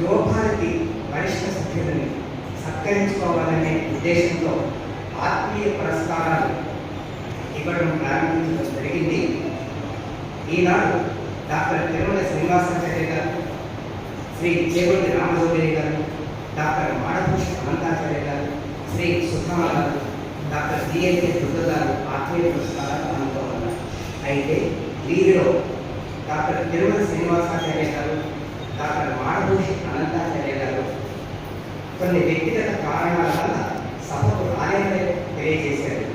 యువభారతి వరిష్ఠ సభ్యులని సత్కరించుకోవాలనే ఉద్దేశంతో ఆత్మీయ పురస్కారాలు ఇవ్వడం ప్రారంభించడం జరిగింది. ఈనాడు డాక్టర్ తిరుమల శ్రీనివాసాచార్య గారు, శ్రీ చేగొండి రామజోగయ్య గారు, డాక్టర్ మాడభూషి అనంతాచార్య గారు, శ్రీ సుధామ గారు, డాక్టర్ డిఎన్కే దుర్గ గారు ఆత్మీయ పురస్కారాలు అందుకోవాలి. అయితే వీరిలో డాక్టర్ తిరుమల శ్రీనివాసాచార్య గారు, డాక్టర్ మాడభూషి అనంతాచార్య గారు కొన్ని వ్యక్తిగత కారణాల వల్ల సభకు రాలేదని తెలియజేశారు.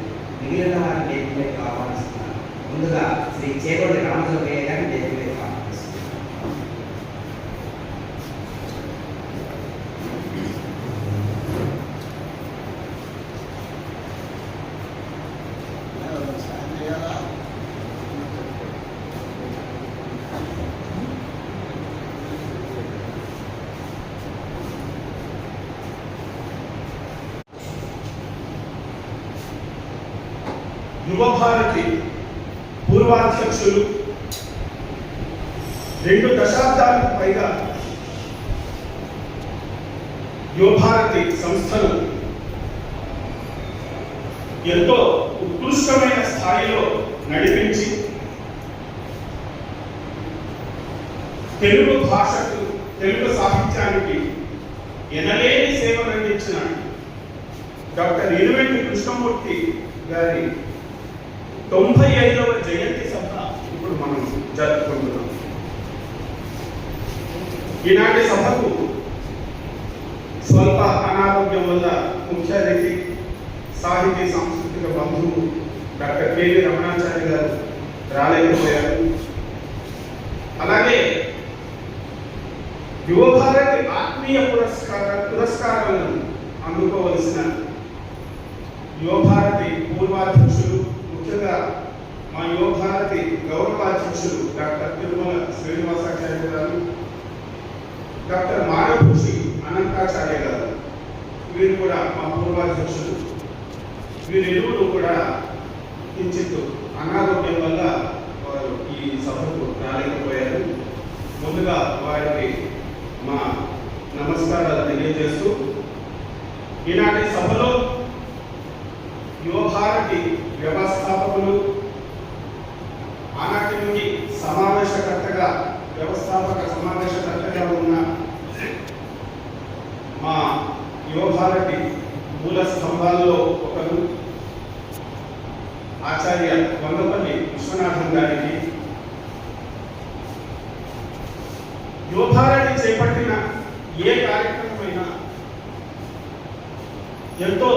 మిగిలిన వారిని వేదికపైకి ఆహ్వానిస్తున్నారు. ముందుగా శ్రీ చేగొండి రామజోగయ్య గారిని వేదికపైకి ఆహ్వానిస్తున్నారు. యువభారతి పూర్వాధ్యక్షులు 2 దశాబ్దాలకు పైగా యువభారతి సంస్థను ఎంతో ఉత్కృష్టమైన స్థాయిలో నడిపించి తెలుగు భాషకు, తెలుగు సాహిత్యానికి ఎనలేని సేవలు అందించిన డాక్టర్ ఇనువెంటి కృష్ణమూర్తి గారి 95వ జయంతి సభ ఇప్పుడు మనం జరుపుకుంటున్నాం. ఈనాటి సభకు స్వల్ప అనారోగ్యం వల్ల ముఖ్య అతిథి సాహితీ సాంస్కృతిక బంధువు డాక్టర్ కేవీ రమణాచార్య గారు రాలేకపోయారు. అలాగే యువభారతి ఆత్మీయ పురస్కారాలను అందుకోవలసిన యువభారతి పూర్వాధ్యక్షులు, ముఖ్యంగా మా యువభారతి గౌరవాధ్యక్షులు డాక్టర్ తిరుమల శ్రీనివాసాచార్య గారు, డాక్టర్ మాడభూషి అనంతాచార్య గారు, వీరు కూడా మా పూర్వాధ్యక్షులు. వీరిరువురు కూడా కించిత్ అనారోగ్యం వల్ల వారు ఈ సభకు రాలేకపోయారు. ముందుగా వారికి మా నమస్కారాలు తెలియజేస్తూ ఈనాటి సభలో యువభారతి వ్యవస్థాపకులు, ఆనాటి నుండి వ్యవస్థాపక సమావేశకర్తగా ఉన్న మా యువభారతి మూల స్తంభాల్లో ఒకరు ఆచార్య వంగపల్లి విశ్వనాథన్ గారికి, యువభారతి చేపట్టిన ఏ కార్యక్రమమైనా ఎంతో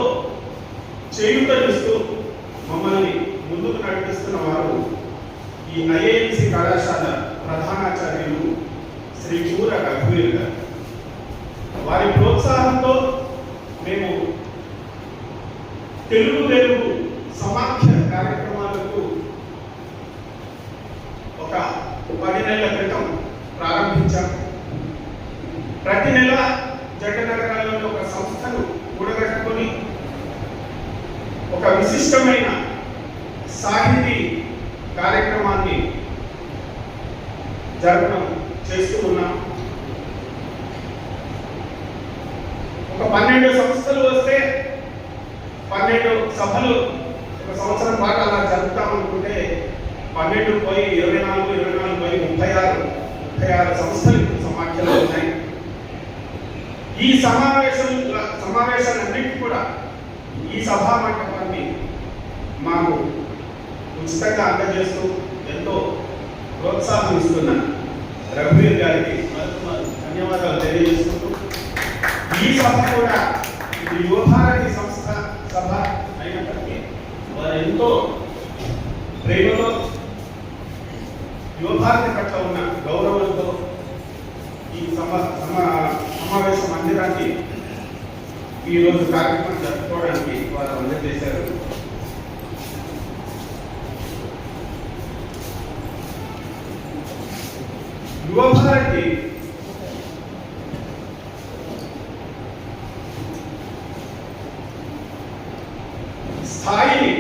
చేయూతనిస్తూ మమ్మల్ని ముందుకు నడిపిస్తున్న వారు ఈ ఐఐఎంసి కళాశాల ప్రధానాచార్యులు శ్రీ చూర రఘువీర్ గారు. వారి ప్రోత్సాహంతో మేము తెలుగు సమాఖ్య కార్యక్రమాలకు ఒక 10 నెలల క్రితం ప్రారంభించాం. ప్రతి నెల జగనగరాలలో ఒక సంస్థను కూడగట్టుకొని ఒక విశిష్టమైన సాహితీ కార్యక్రమాన్ని జరపడం చేస్తూ ఉన్నాం. ఒక 12 సంస్థలు వస్తే 12 సభలు ఒక సంవత్సరం పాటు అలా జరుపుతామనుకుంటే 12 పోయి 24 పోయి 36 సంస్థలు ఇప్పుడు సమాఖ్యలో ఉన్నాయి. ఈ సమావేశాలన్నింటి కూడా ఈ సభా మంటపాన్ని మాకు ఉచితంగా అందజేస్తూ ఎంతో ప్రోత్సాహం ఇస్తున్న రఘువీర్ గారికి ధన్యవాదాలు తెలియజేసుకుంటూ, ఈ సభ కూడా ఇది యువభారతి సంస్థ సభ అయినప్పటికీ వారు ఎంతో ప్రేమతో యువభారతి పట్ల ఉన్న గౌరవంతో ఈ సమావేశ మందిరాన్ని ఈరోజు కార్యక్రమం జరుపుకోవడానికి వారు అందజేశారు. యువభారతి స్థాయిని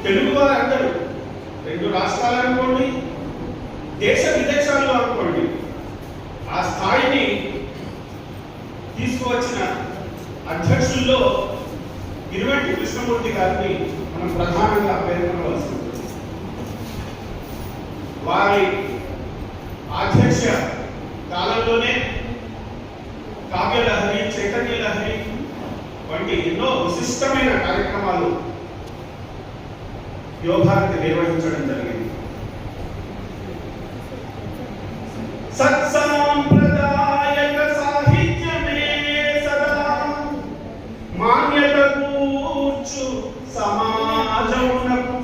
తెలుగు వారందరూ 2 రాష్ట్రాలు అనుకోండి, దేశ విదేశాల్లో అనుకోండి, ఆ స్థాయిని తీసుకువచ్చిన అధ్యక్షుల్లో ఇరువెంటి కృష్ణమూర్తి గారిని మనం ప్రధానంగా పేర్కొనవలసి ఉంటుంది. వారి అధ్యక్ష కాలంలోనే కావ్యలహరి, చైతన్య లహరి వంటి ఎన్నో విశిష్టమైన కార్యక్రమాలు యువభారతి నిర్వహించడం జరిగింది. సత్సాంప్రదాయక సాహిత్యమే సదా మాన్యత కూర్చు సమాజమునకు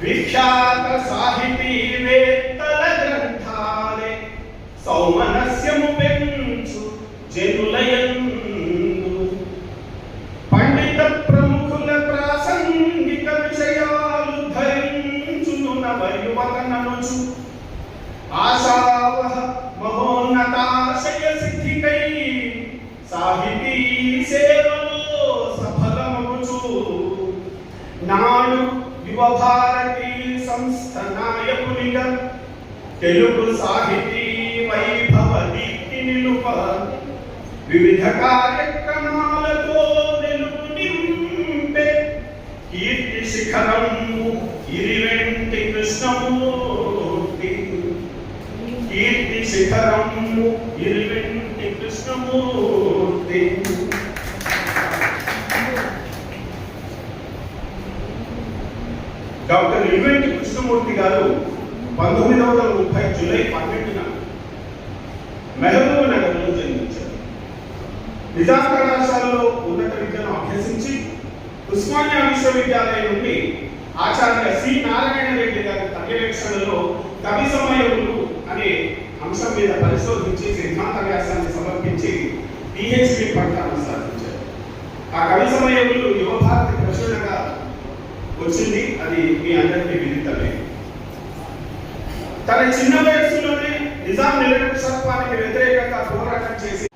విఖ్యాత సాహితీవేత్తల గ్రంథాలే సౌమనస్యము పెంచు జనులయందు పండిత ప్రముఖుల ప్రాసంగిక విషయాలు ధరించును నవయువతననుచు ఆశావహ మహోన్నతాశయ సిద్ధికై సాహితీ సేవలో సఫలమగుచు నాడు యువభారతి సంస్థ నాయకునిగా తెలుగు సాహితీ వైభవ దీప్తి నిలుప వివిధ కార్యక్రమాలతో వెలుగు నింపే కీర్తి శిఖరము ఇరివెంటి కృష్ణమూర్తి. కీర్తి శిఖరము ఇరివెంటి కృష్ణమూర్తి. డాక్టర్ ఇరివెంటి కృష్ణమూర్తి గారు 1930 జూలై 12న మహబూబ్ నగర్లో జన్మించారు. నిజాం కళాశాలలో ఉన్నత విద్యను అభ్యసించి ఉస్మానియా విశ్వవిద్యాలయం నుండి ఆచార్య సి నారాయణ రెడ్డి గారి పర్యవేక్షణలో కవి సమయములు అనే అంశం మీద పరిశోధించి సిద్ధాంత వ్యాసాన్ని సమర్పించి పిహెచ్డి పట్టాను సాధించారు. ఆ కవి సమయములు యువభారతి ప్రచురణగా వచ్చింది. అది మీ అందరికీ విదితమే. తన చిన్న వయస్సులోనే నిజాం నిరంకుశత్వానికి వ్యతిరేకంగా పోరాటం చేసి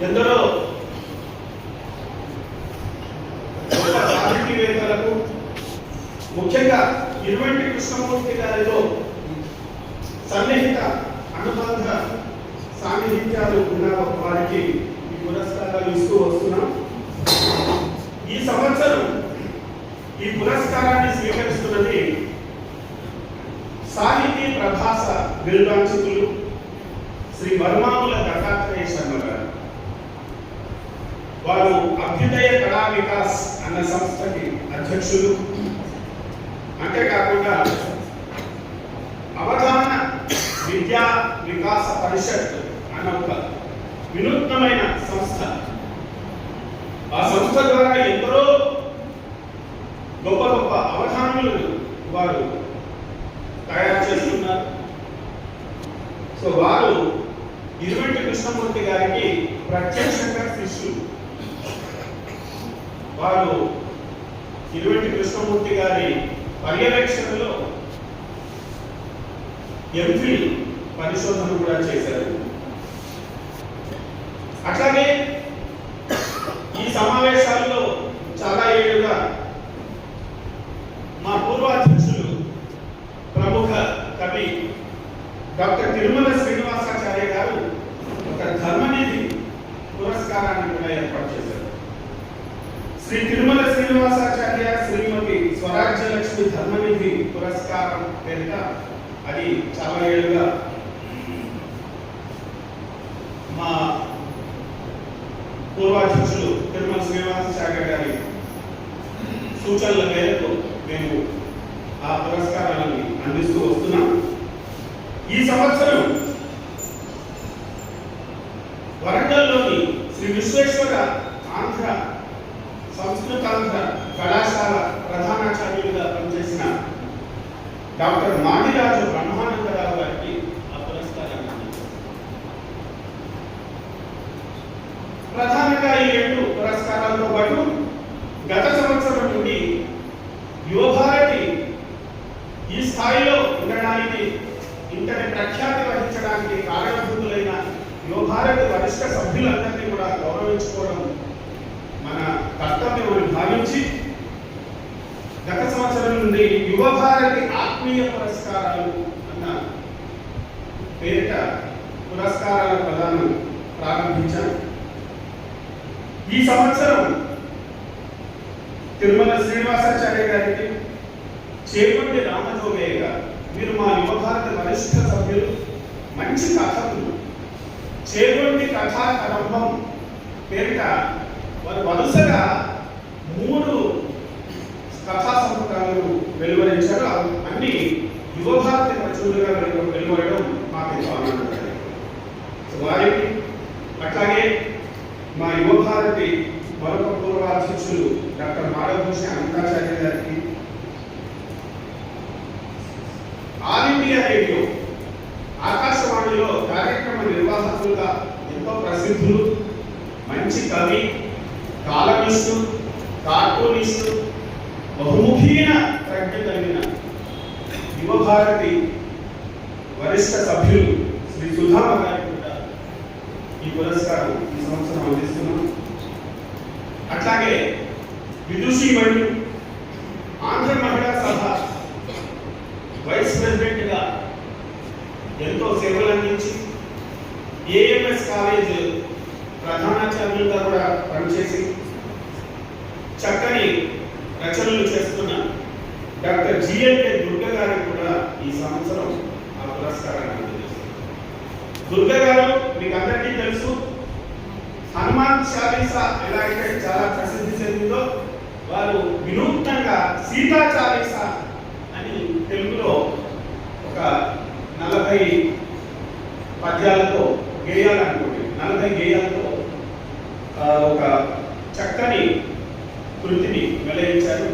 ఎందరో సాహితీవేత్తలకు ముఖ్యంగా ఇరువెంటి కృష్ణమూర్తి గారిలో సన్నిహిత అనుబంధ సాన్నిహిత్యాలు ఉన్న వారికి ఈ పురస్కారాలు ఇస్తూ వస్తున్నాం. ఈ సంవత్సరం ఈ పురస్కారాన్ని స్వీకరిస్తున్నది సాహితీ ప్రభాస బిరుదాంచితులు శ్రీ వర్మాముల దత్తాత్రేయ శర్మ గారు. వారు అభ్యుదయ కళా వికాస్ అన్న సంస్థకి అధ్యక్షులు. అంతేకాకుండా అవధాన విద్యా వికాస పరిషత్ అన్న ఒక వినూత్నమైన సంస్థ. ఆ సంస్థ ద్వారా ఎందరో గొప్ప గొప్ప అవధానులను వారు తయారు చేస్తున్నారు. సో వారు ఇరువెంటి కృష్ణమూర్తి గారికి ప్రత్యక్షంగా శిష్యులు. వారు ఇరువెంటి కృష్ణమూర్తి గారి పర్యవేక్షణలో ఎంఫిల్ పరిశోధన కూడా చేశారు. అట్లాగే ఈ సమావేశాల్లో చాలా ఏళ్ళుగా మా పూర్వాధ్యక్షులు ప్రముఖ కవి డాక్టర్ తిరుమల శ్రీనివాసాచార్య గారు ఒక ధర్మనిధి పురస్కారాన్ని కూడా ఏర్పాటు చేశారు. శ్రీ తిరుమల శ్రీనివాసాచార్య శ్రీమతి స్వరాజ్యలక్ష్మి ధర్మనిధి పురస్కారం పేరిట అది చాలా ఏళ్ళుగా మా పూర్వాధ్యక్షులు తిరుమల శ్రీనివాసాచార్య గారి సూచనల మేరకు మేము ఆ పురస్కారాన్ని అందిస్తూ వస్తున్నాం. ఈ సంవత్సరం వరంగల్లోని శ్రీ విశ్వేశ్వర ఆంధ్ర సంస్కృతాంధ్ర కళాశాల ప్రధానాచార్యులుగా పనిచేసిన డాక్టర్ మాడిరాజు బ్రహ్మానందరావు గారికి ఆ పురస్కారాన్ని అందించారు. ప్రధానంగా ఈ 2 పురస్కారాలతో పాటు గత సంవత్సరం నుండి యువభారతి ఈ స్థాయిలో ఉండడానికి ఇంతటి ప్రఖ్యాతి వహించడానికి కారణభూతులైన యువభారతి వరిష్ట సభ్యులందరినీ కూడా గౌరవించుకోవడం మన కర్తవ్యం అని భావించి గత సంవత్సరం నుండి యువభారతి ఆత్మీయ పురస్కారాలు అన్న పేరిట పురస్కారాల ప్రదానం ప్రారంభించాం. ఈ సంవత్సరం తిరుమల శ్రీనివాసాచార్య గారికి చేపట్టి రామజోగయ్య గారు, మీరు మా యువభారతి వరిష్ట సభ్యులు, మంచి కథకులు, చేపట్టి కథా కరంభం పేరిట వారు వరుసగా 3 కథా సంపుటాలను వెలువరించారు. అన్ని యువభారతి రచనలుగా వెలువడడం మాకు ఎంతో ఆనందకరం. వారికి అట్లాగే మా యువభారతి మరొక పూర్వాధ్యక్షులు డాక్టర్ మాడభూషణ అనంతాచార్య గారికి, ఆల్ ఇండియా రేడియో ఆకాశవాణిలో కార్యక్రమ నిర్వాహకులుగా ఎంతో ప్రసిద్ధులు, మంచి కవి, కాలమిస్టు, కార్టూనిస్టు, బహుముఖీన ప్రజ్ఞ కలిగిన యువభారతి వరిష్ట సభ్యులు శ్రీ సుధామ గారికి కూడా ఈ పురస్కారం ఈ సంవత్సరం అందిస్తున్నాం. అట్లాగే విదుషీమణి ఆంధ్ర మహిళా సభ వైస్ ప్రెసిడెంట్ గా ఎంతో సేవలు అందించి ఏఎంఎస్ కాలేజ్ ప్రధానాచార్యులుగా కూడా పనిచేసి చక్కని రచనలు చేస్తున్న డాక్టర్ జిఎల్కే దుర్గ గారికి కూడా ఈ సంవత్సరం ఆ పురస్కారాన్ని అందజేస్తారు. దుర్గ గారు మీకు అందరికీ తెలుసు, హనుమాన్ చాలీసా ఎలా అయితే చాలా ప్రసిద్ధి చెందిందో, వారు వినూత్నంగా సీతా చాలీసా అని తెలుగులో ఒక 40 పద్యాలతో గేయాలు అనుకోండి, 40 గేయాలతో ఒక చక్కని కృతిని వెల్లడించారు.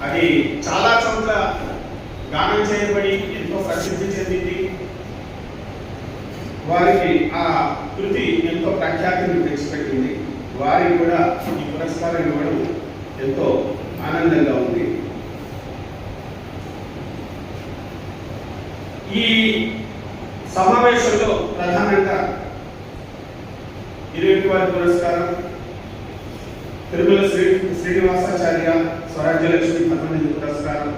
అది చాలా చోట్ల గానం చేయబడి ఎంతో ప్రసిద్ధి చెందింది. వారికి ఆ కృతి ఎంతో ప్రఖ్యాతిని తెచ్చిపెట్టింది. వారికి కూడా ఈ పురస్కారం ఇవ్వడం ఎంతో ఆనందంగా ఉంది. ఈ సమావేశంలో ప్రధానంగా 20 పురస్కారం, తిరుమల శ్రీనివాసాచార్య స్వరాజ్యలక్ష్మి ధర్మనిధి పురస్కారం,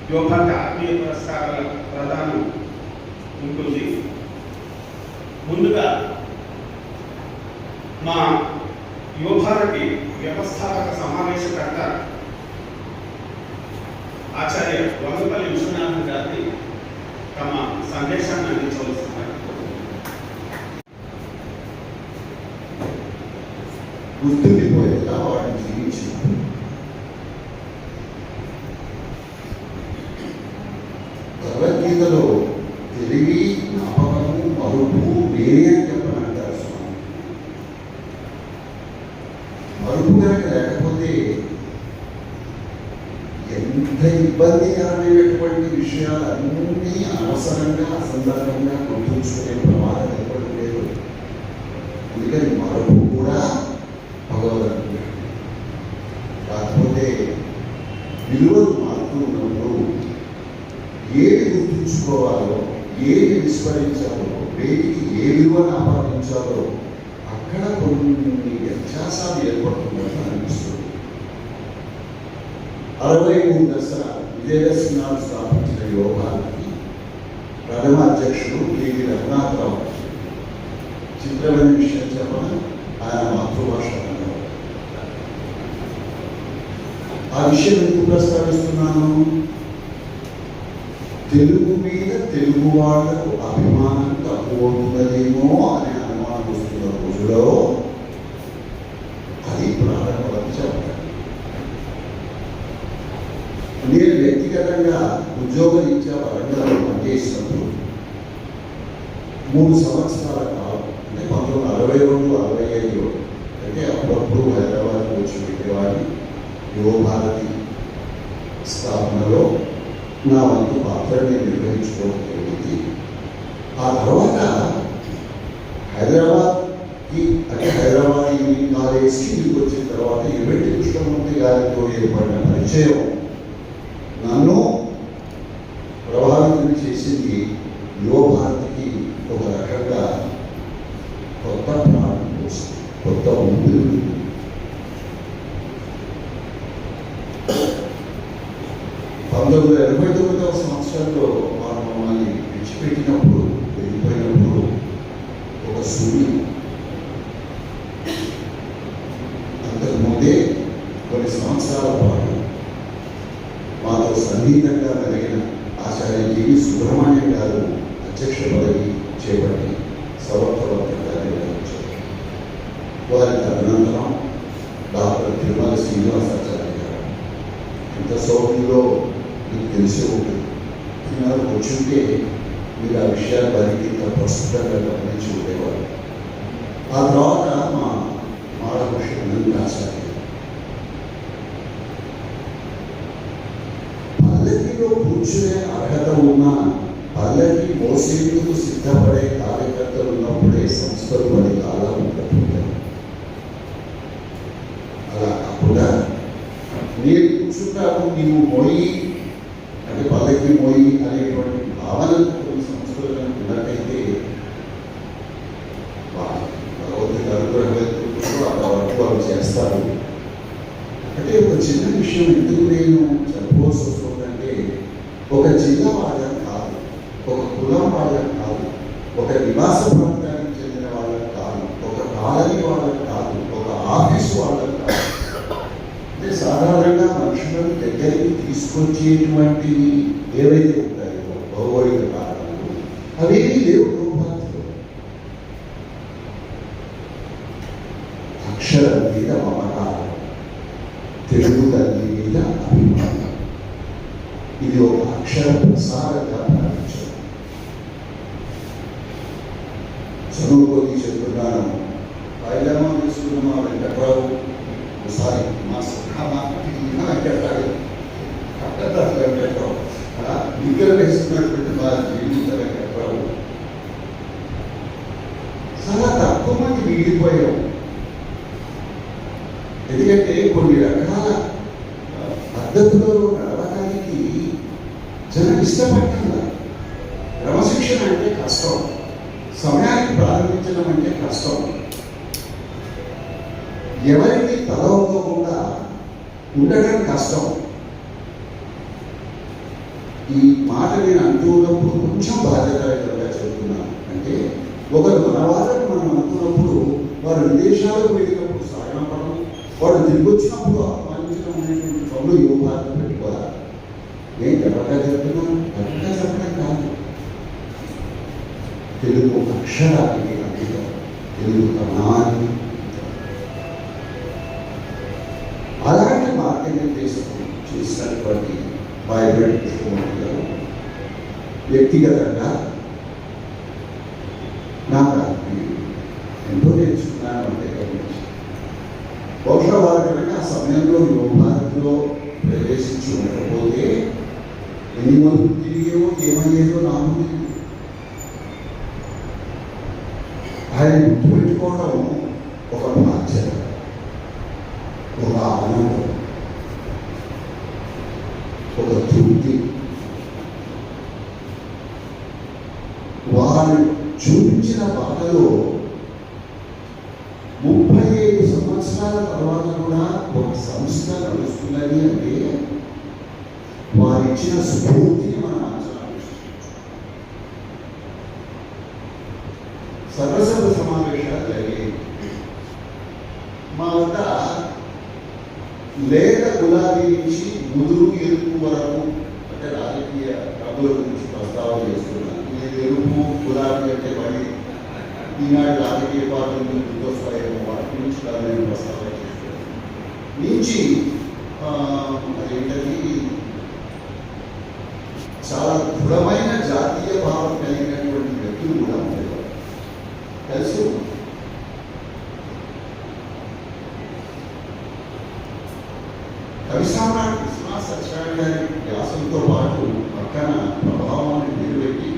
యువభారతి ఆత్మీయ పురస్కారాల ప్రదానం ఉంటుంది. ముందుగా మా యువభారతి వ్యవస్థాపక సమావేశకర్త ఆచార్య వంగపల్లి విశ్వనాథన్ గారిని తమ సందేశాన్ని అందించవలసింది. గుర్తుండిపోయేలా వాటిని జీవించారు. భగవద్గీతలో తెలివి, జ్ఞాపకము, మరుపు వేరే అని చెప్పనంటారు స్వామి. మరుపు కనుక లేకపోతే ఎంత ఇబ్బందికరమైనటువంటి విషయాలన్నీ అనవసరంగా అసందర్భంగా గుర్తుంచుకునే ప్రమాదం ఎప్పటి లేదు. అందుకని మరుపు కూడా భగవద్గీత. కాకపోతే విలువలు మారుతూ ఉన్నప్పుడు ఏది గుర్తుంచుకోవాలో, ఏది విస్మరించాలో, వేటికి ఏ విలువను ఆపాదించాలో అక్కడ కొన్ని వ్యత్యాసాలు ఏర్పడుతుందని అనిపిస్తుంది. 63 దశల విజయదశమినాడు స్థాపించిన యోగానికి ప్రథమ అధ్యక్షుడు కెవి రఘునాథరావు చిత్రమైన విషయం చెప్పడం ఆయన మాతృభాష కన్నడ. ఆ విషయం ఎందుకు ప్రస్తావిస్తున్నాను? తెలుగు మీద తెలుగు వాళ్లకు అభిమానం తక్కువ ఉంటుందేమో అనే అనుమానం వస్తున్న రోజులో అది ప్రారంభమని చెప్పాలి. నేను వ్యక్తిగతంగా ఉద్యోగరీత్యా వరంగల్లో పనిచేసినప్పుడు 3 సంవత్సరాల కాలం, అంటే 1962-65, అంటే అప్పుడప్పుడు హైదరాబాద్కి వచ్చి పెట్టేవాడిని. యువభారతి స్థాపనలో నా వంతు పాత్రని నిర్వహించుకోవడం జరిగింది. ఆ తర్వాత హైదరాబాద్కి, అంటే హైదరాబాద్ ఈవినింగ్ కాలేజ్కి తిరిగి వచ్చిన తర్వాత ఈవెంట్ కృష్ణమూర్తి గారితో ఏర్పడిన పరిచయం నన్ను ప్రభావితం చేసింది. యువభారతికి ఒక రకంగా కొత్త ప్రాణం పోస్తుంది, కొత్త ఊపిరి. 1989వ సంవత్సరంలో వారు మమ్మల్ని విడిచిపెట్టినప్పుడు, వెళ్ళిపోయినప్పుడు ఒక సూర్యుడు, అంతకుముందే కొన్ని సంవత్సరాల పాటు మాతో సన్నిహితంగా కలిగిన ఆచార్య జీవి సుబ్రహ్మణ్యం గారు అధ్యక్ష పదవి చేపట్టి సమర్థవంతంగా నిర్వహించారు. వారి తదనంతరం డాక్టర్ తిరుమల శ్రీనివాసాచార్య గారు, ఎంత సౌకర్యంలో మీకు తెలిసే ఉంటుంది. ఈనాడు వచ్చుంటే మీరు ఆ విషయాలు వారికి ఇంత ప్రస్తుతంగా గమనించి ఉండేవారు. ఆ తర్వాత మా మాడభూషణ ఆచార్య, పల్లకిలో కూర్చునే అర్హత ఉన్న, పల్లకి మోసేందుకు సిద్ధపడే కార్యకర్తలు ఉన్నప్పుడే సంస్థలు పడి కాలం ఉండకపోతారు. అలా కాకుండా నేను కూర్చుంటాను, నీవు మోయి, అంటే పల్లకి మోయి అనేటువంటి భావన కొన్ని సంస్థలు ఉన్నట్టయితే భగవంతుడి అనుగ్రహం ఆ వరకు వాళ్ళు చేస్తారు. అంటే ఒక చిన్న విషయం ఎందుకు నేను చెప్పవలసి వస్తుందంటే, ఒక జిల్లా వాళ్ళని కాదు, ఒక కులం వాళ్ళని కాదు, ఒక నివాస ప్రాంతానికి చెందిన వాళ్ళని కాదు, ఒక కాలనీ వాళ్ళని కాదు, ఒక ఆఫీసు వాళ్ళని కాదు. అంటే సాధారణంగా మనుషులను దగ్గరికి తీసుకొచ్చేటువంటివి ఏవైతే ఉంటాయో భౌగోళిక కారణాలు అవేమీ లేవు. గోపాలతో అక్షరం మీద మమకారం, తెలుగు తల్లి మీద అభిమానం, ఇది ఒక అక్షర ప్రసారంగా భావించారు. చదువుకొని చెప్తున్నాను, పైలమా తీసుకున్న వెంకట్రావు ఒకసారి మా వెంకట్రావు వెంకట్రావు నిగ్గర వేసుకున్నటువంటి మా జీవిత వెంకట్రావు చాలా తక్కువ మంది మిగిలిపోయాం. ఎందుకంటే కొన్ని రకాల పద్ధతులలో నడవడానికి జనం ఇష్టపడుతున్నారు. క్రమశిక్షణ అంటే కష్టం, సమయానికి ప్రారంభించడం అంటే కష్టం. ఎవరికి తలవకుండా ఉండడం కష్టం. ఈ మాట నేను అంటున్నప్పుడు కొంచెం బాధ్యతగా చెబుతున్నాను. అంటే ఒకరు మన వాళ్ళని మనం అనుకున్నప్పుడు వారు విదేశాలకు వెళ్ళినప్పుడు సాగనపడడం, వాడు తిరిగి వచ్చినప్పుడు ఆహ్వానించడం అనేటువంటి పనులు యువభారత పెట్టుకోవాలి. నేను గర్వంగా చెప్తున్నాను, గర్వంగా చెప్పడం కాదు. తెలుగు అక్షరానికి అంకితం, తెలుగు కణాన్ని. అలాంటి మార్గనిర్దేశం చేసినటువంటి వైబ్రెంట్ కృష్ణమూర్తి గారు వ్యక్తిగతంగా నాకు ఎంతో నేర్చుకున్నాను. అంటే బహుశా వారి కనుక ఆ సమయంలో యువభారతిలో ప్రవేశించి ఉండకపోతే ఎన్ని మలుపులు తిరిగేవో ఏమయ్యేదో నాకు తెలియదు. ఆయన గుర్తుపెట్టుకోవడం ఒక బాధ్యత, ఒక ఆనందం, ఒక తృప్తి. వారు చూపించిన బాటలో 35 సంవత్సరాల తర్వాత కూడా ఒక సంస్థ నడుస్తున్నది అంటే వారిచ్చిన స్ఫూర్తిని మనం అంచనా వేస్తాం. సర్వసభ సమావేశాలు జరిగాయి. మా వద్ద లేత గులాబీ నుంచి ముదురు ఎరుపు వరకు, అంటే రాజకీయ రంగుల గురించి ప్రస్తావన చేస్తున్నాను. నేను ఎరుపు గులాబీ అంటే మళ్ళీ ఈనాడు రాజకీయ పార్టీలు గుర్తొస్తాయేమో, వాటి గురించి కాదు నేను ప్రస్తావన చేస్తున్నాను. నుంచి అదేంటది చాలా దృఢమైన జాతీయ భావం కలిగినటువంటి వ్యక్తులు కూడా ఉండేవారు. తెలుసు కవిసామ్రాట్ విశ్వనాథ సత్యనారాయణ గారి వ్యాసంతో పాటు పక్కన ప్రభావాన్ని నిలబెట్టి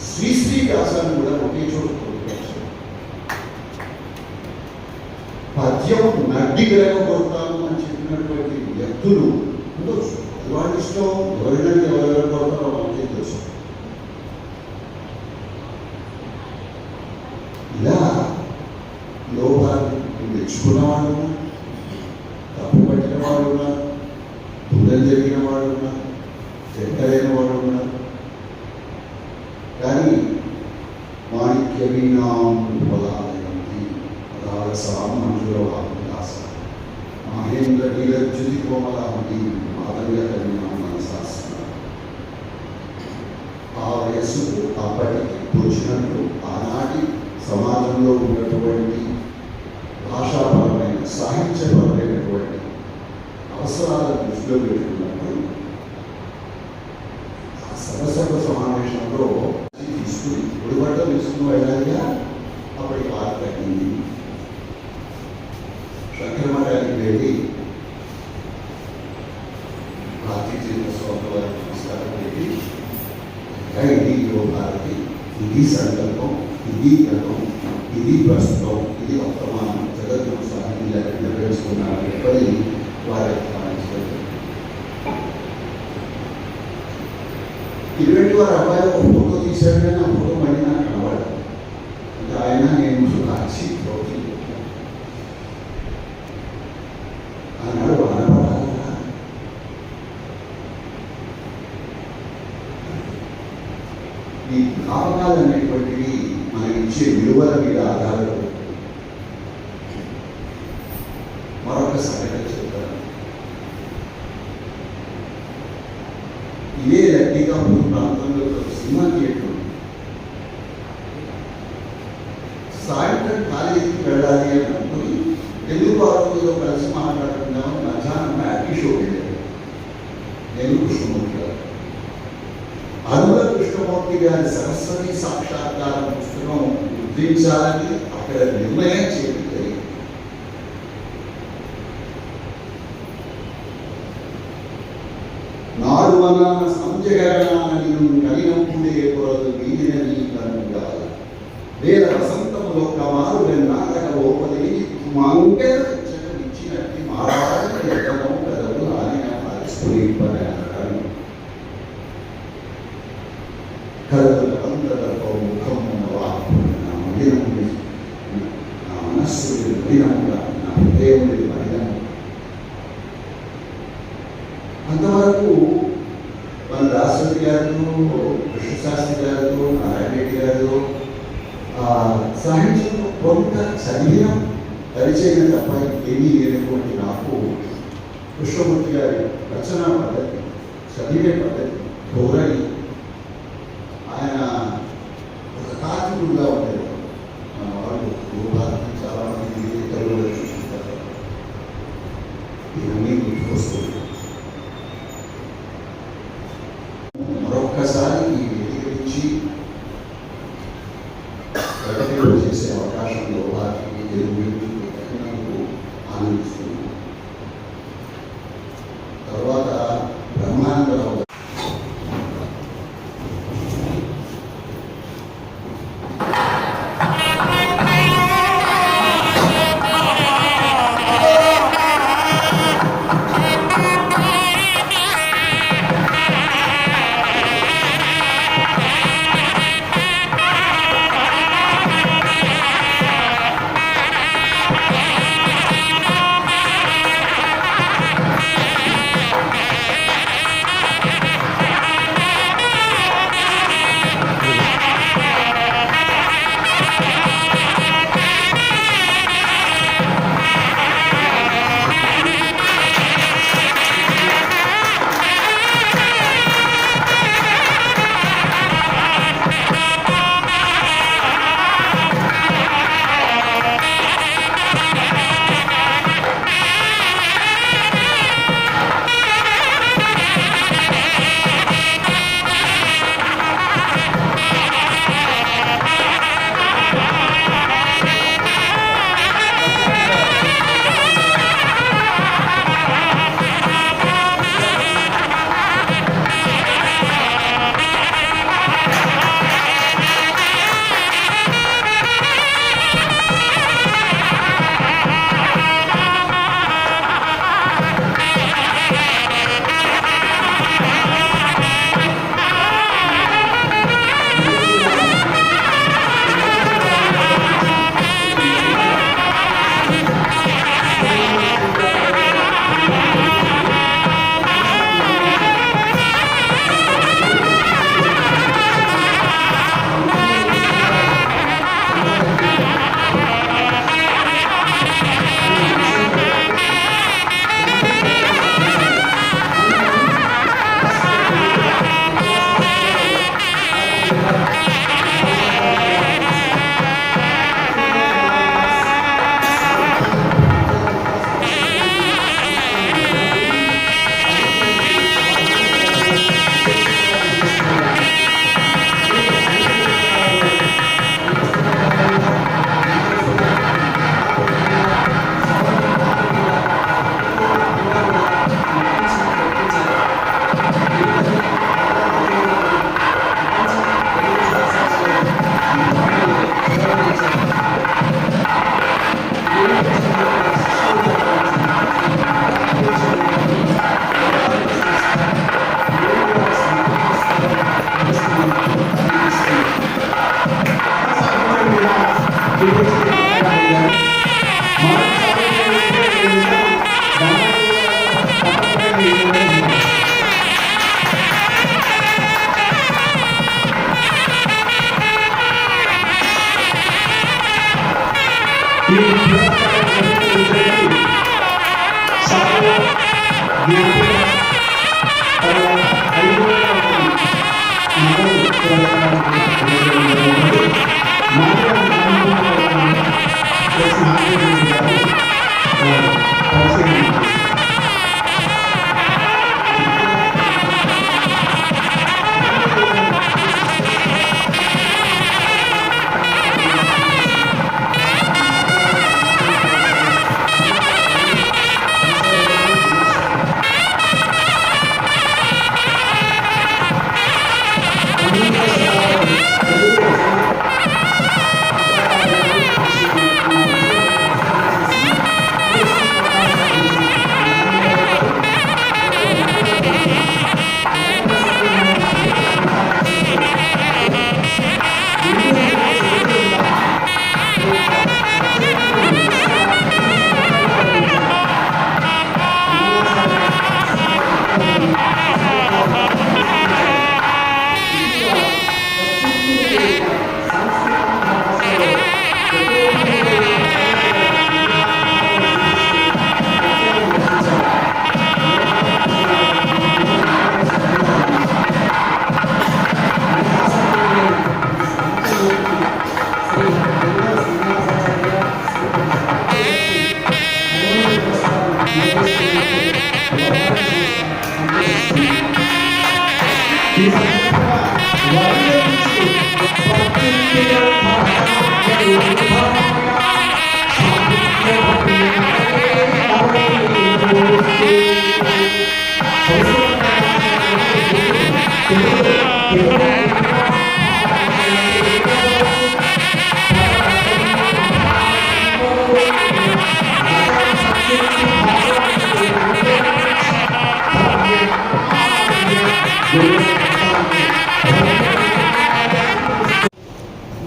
శ్రీశ్రీ వ్యాసాన్ని కూడా ఒకే చోట కొనుక్కొచ్చారు. పద్యం నడ్డి విరగబోతాము అని చెప్పినటువంటి వ్యక్తులు ఉండొచ్చు. వాళ్ళ ఇష్టం, ఎవరైనా ఎవరెవరు కొడతారో వాళ్ళకి తెలుసు. ఇలా లోపాన్ని మెచ్చుకున్న వాళ్ళు ఉన్నారు, తప్పు పట్టిన వాళ్ళు ఉన్నారు, దూరం జరిగిన వాళ్ళు ఉన్నారు, చెడ్డలైన వాళ్ళు ఉన్నారు. కానీ మాణిక్య వీణాంబలాలయంతి సామంజుల వాస మహేంద్ర నీలజ్యుతి కోమలాంటి మాధవ్య కవినామ శాస్త్ర. ఆ వయస్సుకు అప్పటికి తోచినట్లు ఆనాటి సమాజంలో ఉన్నటువంటి భాషాపరమైన సాహిత్యపరమైనటువంటి అవసరాలను దృష్టిలో పెట్టుకున్నప్పుడు ఆ సరసభ సమావేశంలో తీసుకుని ఒడిబట్ట తీసుకుని వెళ్ళాలిగా. అప్పటికి బాధ తగ్గింది. శంకరమఠానికి వెళ్ళి భారతీయ స్వామి నమస్కారం పెట్టి, ఇది యోగాలకి, ఇది సంకల్పం, ఇది గతం, ఇది ప్రస్తుతం, ఇది వర్తమానం, జగత్తు సాహిత్య నిర్వహిస్తున్నారు ఎప్పటి వారి ఇటువంటి వారి అబ్బాయి ఒక ఫోటో తీశాడు, కానీ ఆ ఫోటో మళ్ళీ నాకు కనబడదు. అంటే ఆయన నేను రాసి ఆనాడు బాధపడాలన్నా ఈ జ్ఞాపకాలు అనేటువంటివి మనకి ఇచ్చే విలువల మీద ఆధారపడి. మరొక సంఘటన చెప్తాను. ఇదే లడ్డికాపూర్ ప్రాంతంలో సినిమా థియేటర్ సాయంత్రం కాలేజీకి వెళ్ళాలి అని అనుకుని తెలుగు పార్టీలో కలిసి మాట్లాడుకుందామని మధ్యాహ్నం యాక్టివ్ షో వెళ్ళారు. నేను కృష్ణమూర్తి గారు, అనుల కృష్ణమూర్తి గారి సరస్వతి సాక్షాత్కారం పుస్తకం ముద్రించాలని అక్కడ నిర్ణయం చేస్తే నాడు వలన సంజగరణాన్ని కలినప్పుడే కొరలు వీధిన నీ కనుగాలి వేల వసంతములో కమారు వెన్నాక ఓపలి మంగళ ఇచ్చినట్టు మారాలని ఎక్కడం కదలు ఆలిన పరిస్థితులు కదలు అందరూ ముఖము నా మలినము, నా మనస్సు మలినముగా, నా హృదయం మలినము. అంతవరకు మన రాష్ట్రపతి గారు, కృష్ణశాస్త్రి గారు, నారాయణ రెడ్డి గారు సాహిత్యంలో కొంత చదివిన పరిచయం తప్ప ఏమీ లేనటువంటి నాకు కృష్ణమూర్తి గారి రచనా పద్ధతి, చదివే పద్ధతి, ధోరణి, ఆయన ఒక తాత్వికుడుగా ఉండేవారు. మన వాళ్ళు భూభారతి చాలామంది తెలుగులో చూసుకుంటారు. ఇవన్నీ గుర్తుకొస్తుంది. మరొక్కసారి ఈ వేదిక నుంచి ప్రకటనలు చేసే అవకాశంలో వారికి తెలుగు ఆనందిస్తున్నాను. తర్వాత బ్రహ్మానందరావు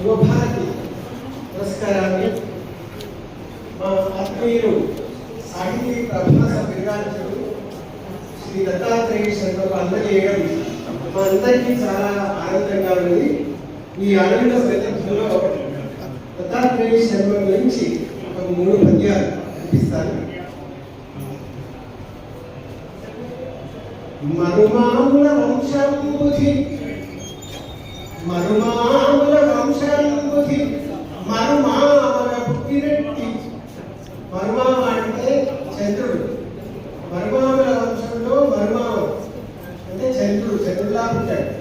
యువభారతి పురస్కారాన్ని మా ఆత్మీయులు సాహితీ ప్రభాస విరాజుడు శ్రీ దత్తాత్రేయ శర్మకు అందజేయడం మా అందరికీ చాలా ఆనందంగా ఉంది. ఈ ఆనంద సందర్భంలో దత్తాత్రేయ శర్మ గురించి ఒక 3 పద్యాలు వినిపిస్తాను. మరుమాముల వంశంబుధి మరుమాముల వంశంబుధి మరుమాముల పుట్టినట్టి. మరుమామ అంటే చంద్రుడు. మరుమాముల వంశంలో మరుమామ అంటే చంద్రుడు, చంద్రులా పుట్టాడు.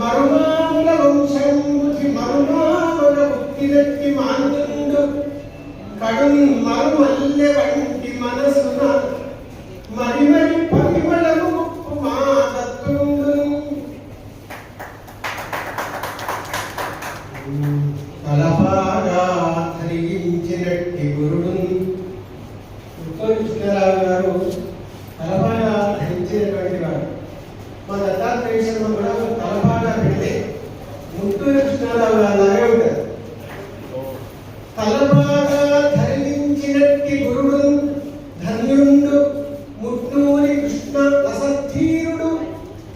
మరుమాముల వంశంబుధి మరుమాముల పుట్టినట్టి మాన్యుండు కడున్ మరుమల్లె వంటి మనసున మరి మరి పరిమళము మా దత్తుండు. తలపాగా ధరించినట్టి గురుడు కృష్ణరావు గారు తలపాగా ధరించినటువంటి వాడు. మా దత్తాత్రేయ శర్మ కూడా తలపాగా పెడితే ముత్తూరు కృష్ణరావు గారు అలాగే ఉంటారు. తలపాగా ధరించినట్టి గురుడు ధన్యుండు ముట్టూరి కృష్ణ రసధీరుడు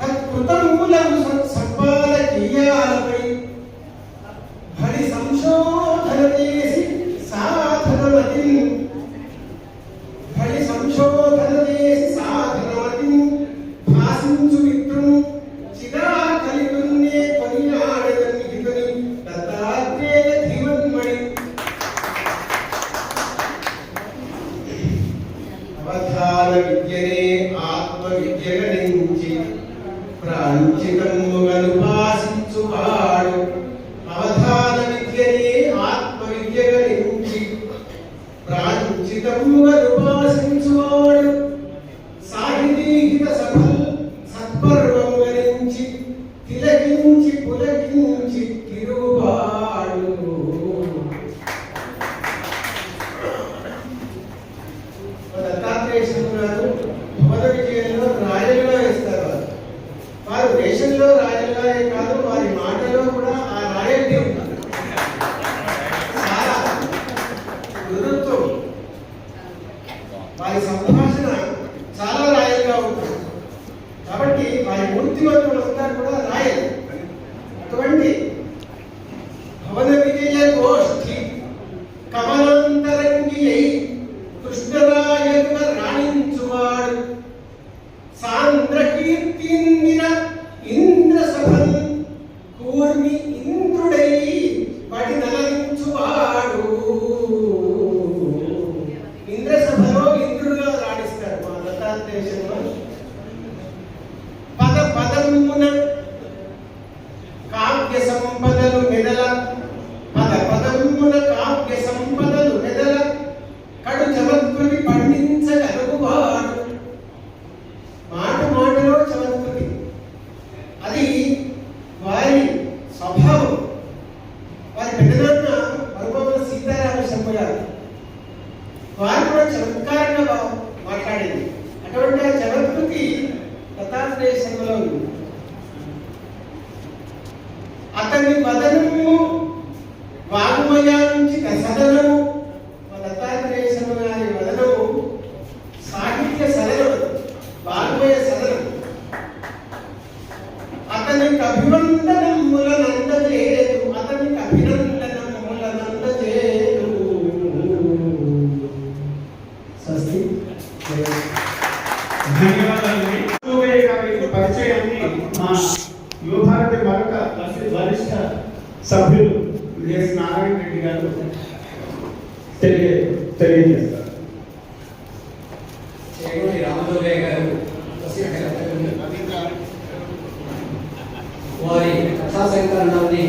తత్కృతములను సర్వాల క్రియాలపై భడి సంశోధన చేసి సాధనమతి భడి సంశోధన చేసి సాధనమతి భాసించు మిత్రుం చిరా కలిగున్నే కొనియా ఇంద్రుడై వాడి నలరించువాడు. ఇంద్రసభలో ఇంద్రుడుగా రాణిస్తాడు మా దత్తాత్రేయుడు. పద పదమున కావ్య సంపదలు మెదల, పద పదమున కావ్య సంపదలు మెదల, కడు చమత్కృతి పండించగలుగువాడు. మాట మాటలో చమత్కృతి, అది వారి స్వభావం. వారి పెద్దనాన్న మరుపవన సీతారామ శర్మ గారు, వారు కూడా చమత్కారంగా మాట్లాడేది. అటువంటి ఆ చమత్కృతి దత్తాత్రేయ శర్మలో ఉంది. అతని వదనము వాగ్మయానికి సదనము. మా దత్తాత్రేయ శర్మ గారి వదనము సాహిత్య సదనం, వాగ్మయ సదనం. అతనికి అభివందనముల నందజేరు, అతనికి అభినందనముల నందజేరు. స్వస్తి. ధన్యవాదాలు. పరిచయాన్ని మా యువభారతి మరొక వరిష్ట సభ్యులు ఎస్ నారాయణ రెడ్డి గారు తెలియజేస్తారు. చేగూరి రామజోగయ్య గారు వారి కథా సంకలనాన్ని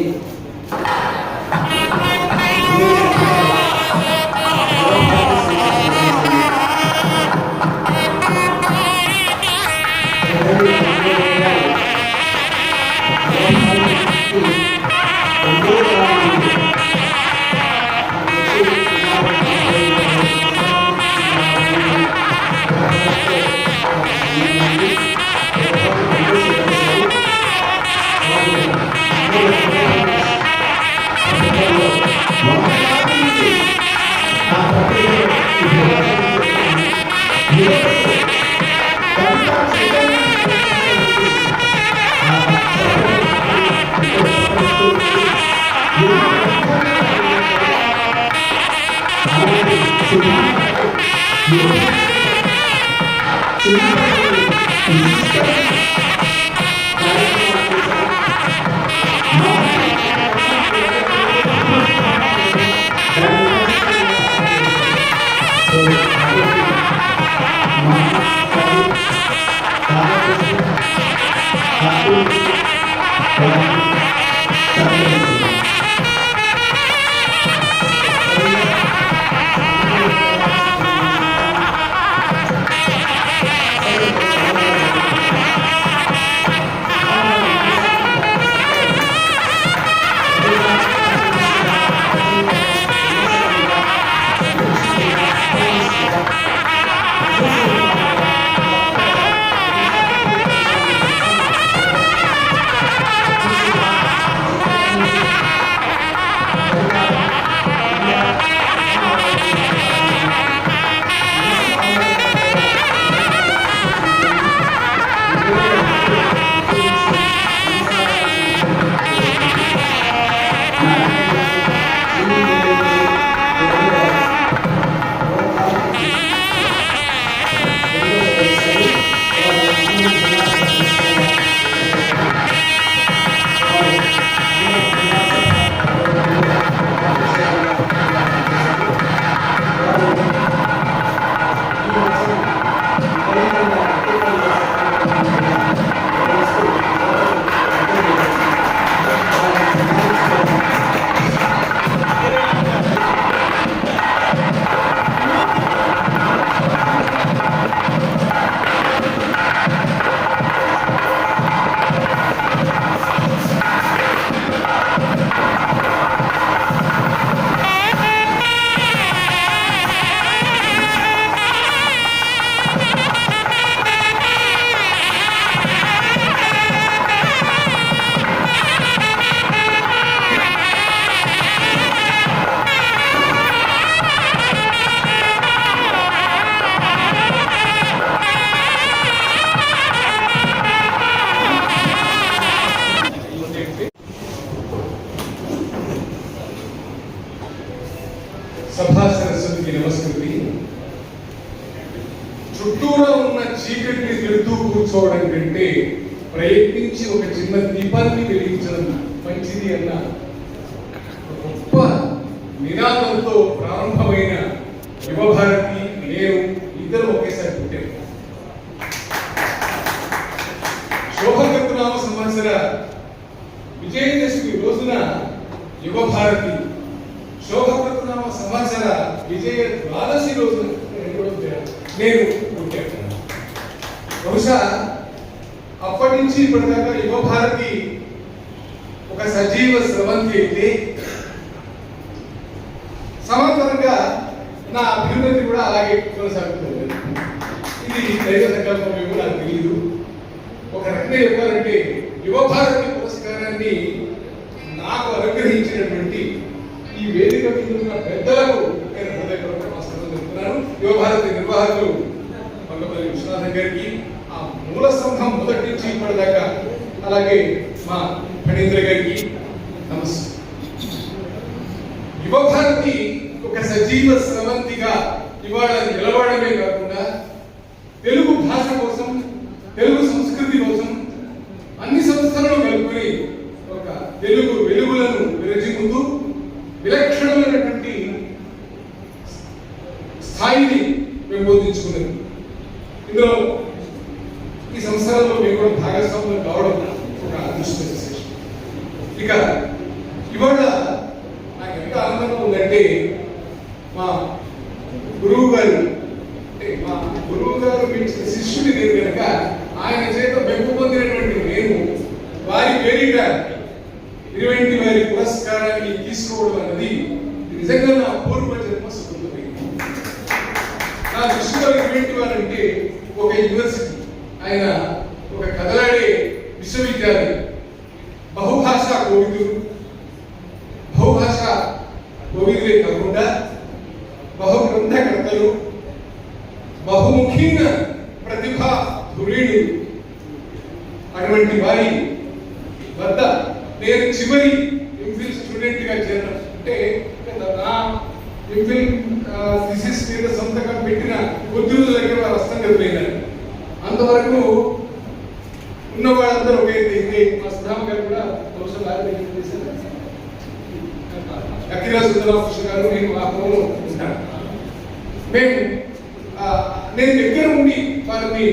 సభా సరస్వతికి నమస్కృతి. చుట్టూరా ఉన్న చీకటిని వెళ్తూ కూర్చోవడం కంటే ప్రయత్నించి ఒక చిన్న దీపాన్ని వెలిగించడం మంచిది అన్న గొప్ప నినాదంతో ప్రారంభమైన యువభారతి నేను ఇద్దరు ఒకేసారి పుట్టారు. శోభకృతనామ సంవత్సర విజయదశమి రోజున యువభారతి, శోభకృతనామ సంవత్సర విజయ ద్వాదశి రోజున నేను పుట్టాను. బహుశా అప్పటి నుంచి ఇప్పటిదాకా యువభారతి ఒక సజీవ స్రవంతి అయితే సమాంతరంగా నా అభివృద్ధి కూడా అలాగే కొనసాగుతుంది. ఇది దైవ సంకల్పం నాకు తెలియదు. ఒక రకంగా చెప్పాలంటే యువభారతి పురస్కారాన్ని నాకు అనుగ్రహించినటువంటి ఈ వేదిక మీద ఉన్న పెద్దలకు నేను హృదయపూర్వక నమస్కారం చెప్తున్నాను. యువభారతి నిర్వాహకులు మంగపల్లి విశ్వనాథన్ గారికి, ఆ మూల స్తంభం మొదటి నుంచి ఇప్పటిదాకా, అలాగే మా ఫణీంద్ర గారికి నమస్తే. యువభారతి ఒక సజీవ స్రవంతిగా ఇవాళ నిలబడమే కాకుండా తెలుగు భాష కోసం, తెలుగు సంస్కృతి కోసం అన్ని సంస్థలను కలుపుకొని ఒక తెలుగు వెలుగులను విరజిమ్ముతూ విలక్షణమైనటువంటి స్థాయిని పెంపొందించుకున్నది. ఇందులో ఈ సంస్థలలో మేము కూడా భాగస్వాములు కావడం ఒక అదృష్ట విశేషం. ఇక ఇవాళ నాకు ఎంత ఆనందంగా ఉందంటే మా గురువు గారు పెంచిన శిష్యుడి నేను కనుక ఆయన చేత మెప్పు పొందినటువంటి నేను వారి పేరిట ఇటువంటి వారి పురస్కారాన్ని తీసుకోవడం అన్నది నిజంగా నా పూర్వ జన్మ సుకృతమే. నా దృష్టిలో ఇటువంటి వారంటే ఒక యూనివర్సిటీ, ఆయన ఒక కదలాడే విశ్వవిద్యాలయం, బహుభాషా కోవిదులు, బహుభాషా కోవిదులే కాకుండా బహుగ్రంథకర్తలు, బహుముఖీన ప్రతిభా ధురీణులు, అటువంటి వారి వద్ద నేను చివరి ఎంఫిల్ స్టూడెంట్ గా చేరాను. అంటే నా ఎంఫిల్ థీసిస్ మీద సొంతకం పెట్టిన కొద్ది రోజుల దగ్గర వారు అస్తంగతిపోయినారు. అంతవరకు ఉన్న వాళ్ళందరూ ఒకే అయితే మా సుధామ గారు కూడా బహుశా అఖిల సుందరాకృష్ణ గారు, నేను ఆ ఫోన్లో ఉంటాను. నేను దగ్గర ఉండి వారిని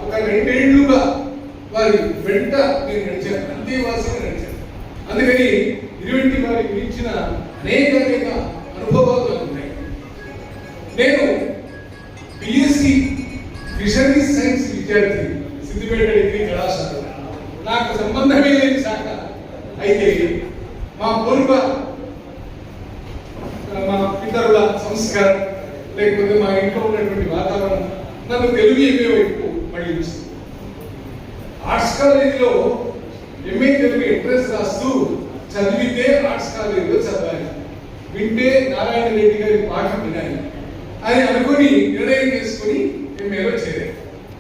ఒక 2 ఏళ్లుగా వారి వెంట నేను నడిచాను, అంతేవాసిగా నడిచాను. అందుకని ఇటువంటి వారి గురించిన అనేక అనుభవాలు ఉన్నాయి. నేను బిఎస్సి ఫిషరీస్ సైన్స్ విద్యార్థి, సిద్దిపేట డిగ్రీ కళాశాల. నాకు సంబంధమే లేని శాఖ అయితే మా పూర్వ మా పితరుల సంస్కారం లేకపోతే మా ఇంట్లో ఉన్నటువంటి వాతావరణం నన్ను తెలుగు ఎంఏ వైపు మళ్ళించింది. ఆర్ట్స్ కాలేజీలో ఎంఏ తెలుగు ఎంట్రన్స్ రాస్తూ చదివితే ఆర్ట్స్ కాలేజీలో చదవాలి, వింటే నారాయణ రెడ్డి గారి పాఠం వినాలి అని అనుకుని నిర్ణయం చేసుకుని ఎంఏలో చేరాను.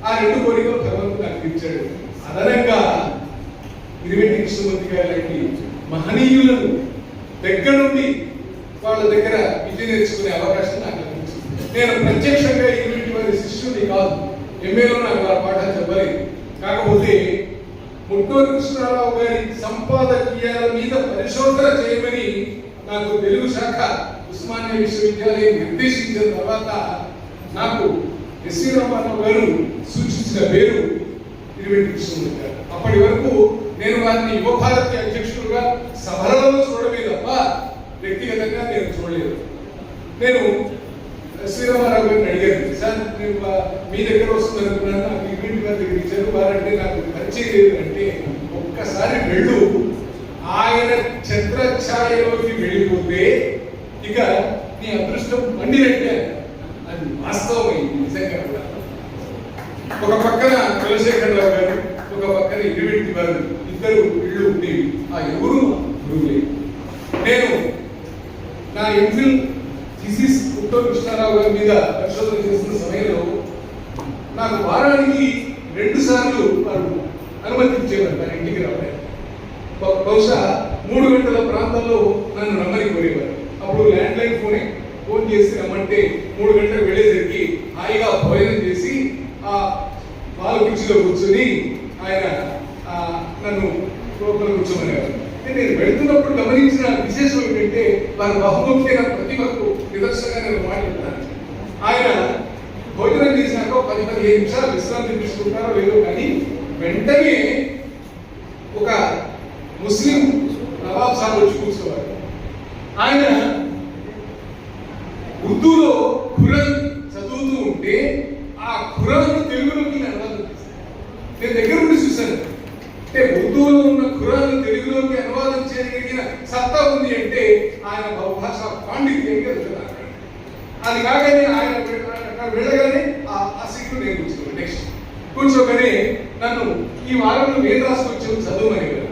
ఆ 2 కోరికలు భగవంతుడు నాకు ఇచ్చాడు. అదనంగా ఇరివెంటి కృష్ణమూర్తి గారి లాంటి మహనీయులను దగ్గర నుండి వాళ్ళ దగ్గర విద్య నేర్చుకునే అవకాశం నాకు లభించింది. నేను ప్రత్యక్షంగా ఇటువంటి వారి శిష్యుని కాదు, ఎంఏలో నాకు ఆ పాఠాలు చెప్పలేదు. కాకపోతే ముట్టూరు కృష్ణారావు గారి సంపాదకీయాల మీద పరిశోధన చేయమని నాకు తెలుగు శాఖ ఉస్మానియా విశ్వవిద్యాలయం నిర్దేశించిన తర్వాత నాకు ఎస్వి రామారావు గారు సూచించిన పేరు ఇరివెంటి కృష్ణమూర్తి గారు. అప్పటి వరకు నేను వారిని యువభారతి అధ్యక్షుడుగా సభలలో చూడమే తప్ప వ్యక్తిగతంగా నేను చూడలేదు. నేను శ్రీరామారావు గారిని అడిగాను, సార్ నేను మీ దగ్గర వస్తుంది అనుకున్నాను, నాకు ఇటువంటి వారి దగ్గర ఇచ్చారు, వారంటే నాకు పరిచయం లేదు అంటే, ఒక్కసారి వెళ్ళు, ఆయన ఛత్రఛాయలోకి వెళ్ళిపోతే ఇక నీ అదృష్టం పండినట్టే. అది వాస్తవమైంది నిజంగా కూడా. ఒక పక్కన కులశేఖరరావు గారు, ఒక పక్కన ఇరివెంటి వారు, ఇద్దరు ఇళ్ళు ఉండేవి. ఆ ఎవరు గురువులే. నేను నా ఎంఫిల్ థీసిస్ ముట్టూరు కృష్ణారావు గారి మీద పరిశోధన చేస్తున్న సమయంలో నాకు వారానికి 2 సార్లు వారు అనుమతి ఇచ్చేవారు నా ఇంటికి రావడానికి. బహుశా 3 గంటల ప్రాంతంలో నన్ను రమ్మని కోరేవారు. అప్పుడు ల్యాండ్ లైన్ ఫోన్ చేసి రమ్మంటే 3 గంటలకు వెళ్ళేసరికి హాయిగా భోజనం చేసి ఆ పాలు కుర్చీలో కూర్చొని ఆయన నన్ను లోపల కూర్చోమనేవారు. నేను వెళ్తున్నప్పుడు గమనించిన విశేషం ఏంటంటే వారి బహుముఖ్యమైన ప్రతిభకు నిదర్శనంగా నేను మాట్లాడుతున్నాను. ఆయన భోజనం చేసినాక 10-15 నిమిషాలు విశ్రాంతి తీసుకుంటారో లేదో కానీ వెంటనే ఒక ముస్లిం నవాబ్ సాబ్ వచ్చి కూర్చోవారు. ఆయన ఉర్దూలో ఖురాన్ చదువుతూ ఉంటే ఆ ఖురాన్ తెలుగులోకి అనువాదం చేశారు. నేను దగ్గర నుండి చూశాను. అంటే ఉర్దూలో ఉన్న ఖురాన్ తెలుగులోకి అనువాదం చేయగలిగిన సత్తా ఉంది అంటే ఆయన బహుభాష పాండిత్యంగా వెళ్తున్నారు. అది కాగానే ఆయన వెళ్ళగానే ఆ సీట్లు నేను కూర్చోను. నెక్స్ట్ కూర్చోగానే నన్ను ఈ వారంలో ఏం రాసుకొచ్చావు చదువుమనేవారు.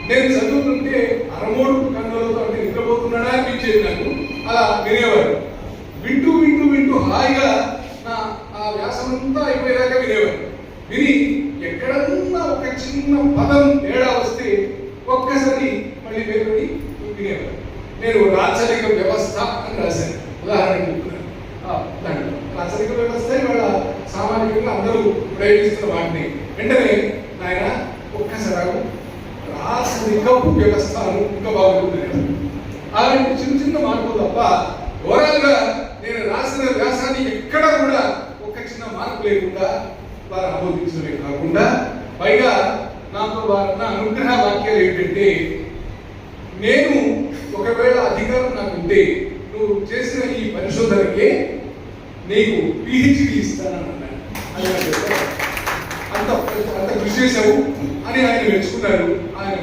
నేను చదువుతుంటే అరమోడు కన్నులతో అంటే నిద్రపోతున్నాడా అనిపించేది నాకు. అలా వినేవారు. వింటూ వింటూ వింటూ హాయిగా నా ఆ వ్యాసమంతా అయిపోయేదాకా వినేవారు. విని ఎక్కడన్నా ఒక చిన్న పదం తేడా వస్తే ఒక్కసారి మళ్ళీ పేరుని వినేవారు. నేను రాచరిక వ్యవస్థ అని రాశాను. ఉదాహరణ చెప్తున్నాను. దాంట్లో రాచరిక వ్యవస్థ ఇవాళ సామాజికంగా అందరూ ప్రయోగిస్తున్న వాటిని వెంటనే ఆయన ఒక్కసారి రాచరికపు వ్యవస్థ ఇంకా బాగుంటుంది. అలాంటి చిన్న చిన్న మార్పులు తప్ప ఓవరాల్గా నేను రాసిన వ్యాసాన్ని ఎక్కడ కూడా ఒక చిన్న మార్పు లేకుండా వారు ఆమోదించడమే కాకుండా పైగా నాతో వారు నా అనుగ్రహ వాక్యాలు ఏంటంటే నేను ఒకవేళ అధికారం నాకు ఉంటే నువ్వు చేసిన ఈ పరిశోధనకే నీకు PhD ఇస్తానని అన్నాను. అంత అంత కృషి చేశావు అని ఆయన మెచ్చుకున్నారు. ఆయన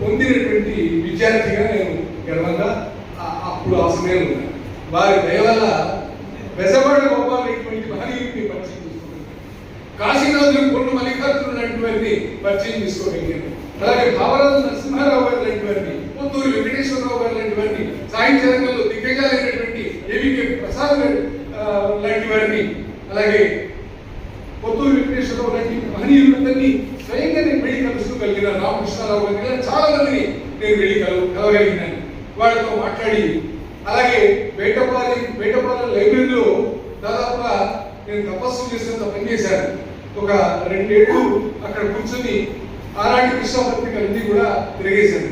పొందినటువంటి విద్యార్థిగా నేను గర్వంగా అప్పుడు ఆ సమయంలో ఉన్నాను. వారి దయ వల్ల బెజవాడ గోపాలటువంటి మహనీయుడిని పరిచయం చేసుకున్నాను. కాశీనాథులు పొన్ను మల్లికార్జున లాంటి వారిని పరిచయం చేసుకోగలిగాను. అలాగే భావరాజు నరసింహారావు గారు లాంటి వారిని, పొత్తూరు వెంకటేశ్వరరావు గారు లాంటి వారిని, సాహిత్య రంగంలో దిగ్గజాలైనటువంటి ఏవికే ప్రసాద్ గారు లాంటి వారిని, అలాగే పొత్తూరు వెంకటేశ్వరరావు లాంటి మహనీయులందరినీ స్వయంగా నేను వెళ్ళి కలుసుకోగలిగిన, రామకృష్ణారావు గారిని చాలా మందిని నేను వెళ్ళి కలవగలిగినాను. వాళ్ళతో మాట్లాడి అలాగే బేటపాలెం లైబ్రరీలో దాదాపుగా నేను తపస్సు చేసినంత పనిచేశాను. ఒక 2 ఏళ్ళు అక్కడ కూర్చొని ఆనాటి కృష్ణ పత్రికలన్నీ కూడా తిరిగేశాను.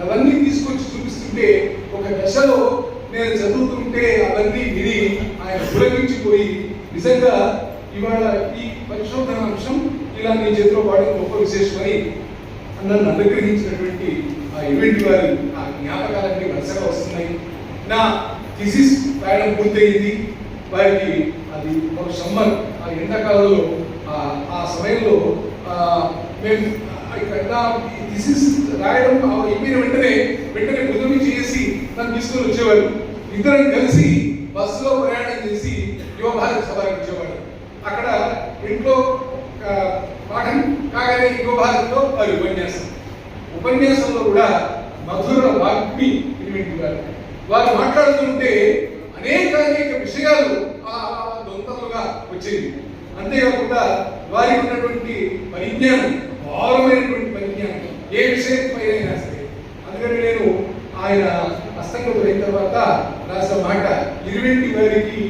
అవన్నీ తీసుకొచ్చి చూపిస్తుంటే ఒక దశలో నేను చదువుతుంటే అవన్నీ విని ఆయన పులకించిపోయి నిజంగా ఇవాళ ఈ పరిశోధన అంశం ఇలా నీ చేతిలో వాడడం గొప్ప విశేషమని నన్ను అనుగ్రహించినటువంటి ఆ ఈవెంట్ వారి ఆ జ్ఞాపకాలన్నీ వరుసగా వస్తున్నాయి. నా థిసిస్ రాయడం పూర్తయింది. వారికి అది ఒక సమ్మర్ ఆ ఎండాకాలంలో ఆ సమయంలో మేము థిసిస్ రాయడం అయిపోయిన వెంటనే భుజం చేసి నన్ను తీసుకొని వచ్చేవారు. ఇద్దరం కలిసి బస్సులో ప్రయాణం చేసి యువభారత్ సభకి వచ్చేవాడు. అక్కడ ఇంట్లో పాఠం కాగానే యువభారత్లో వారి ఉపన్యాసంలో కూడా మధుర వాగ్మి వినిపించారు. వారు మాట్లాడుతుంటే అనేక విషయాలు దొంతలుగా వచ్చేది. అంతేకాకుండా వారికి ఉన్నటువంటి పరిజ్ఞానం, భారమైనటువంటి పరిజ్ఞానం ఏ విషయం పైన సరే. అందుకని నేను ఆయన హస్తగతులైన తర్వాత రాసిన మాట, ఇరువెంటి వారికి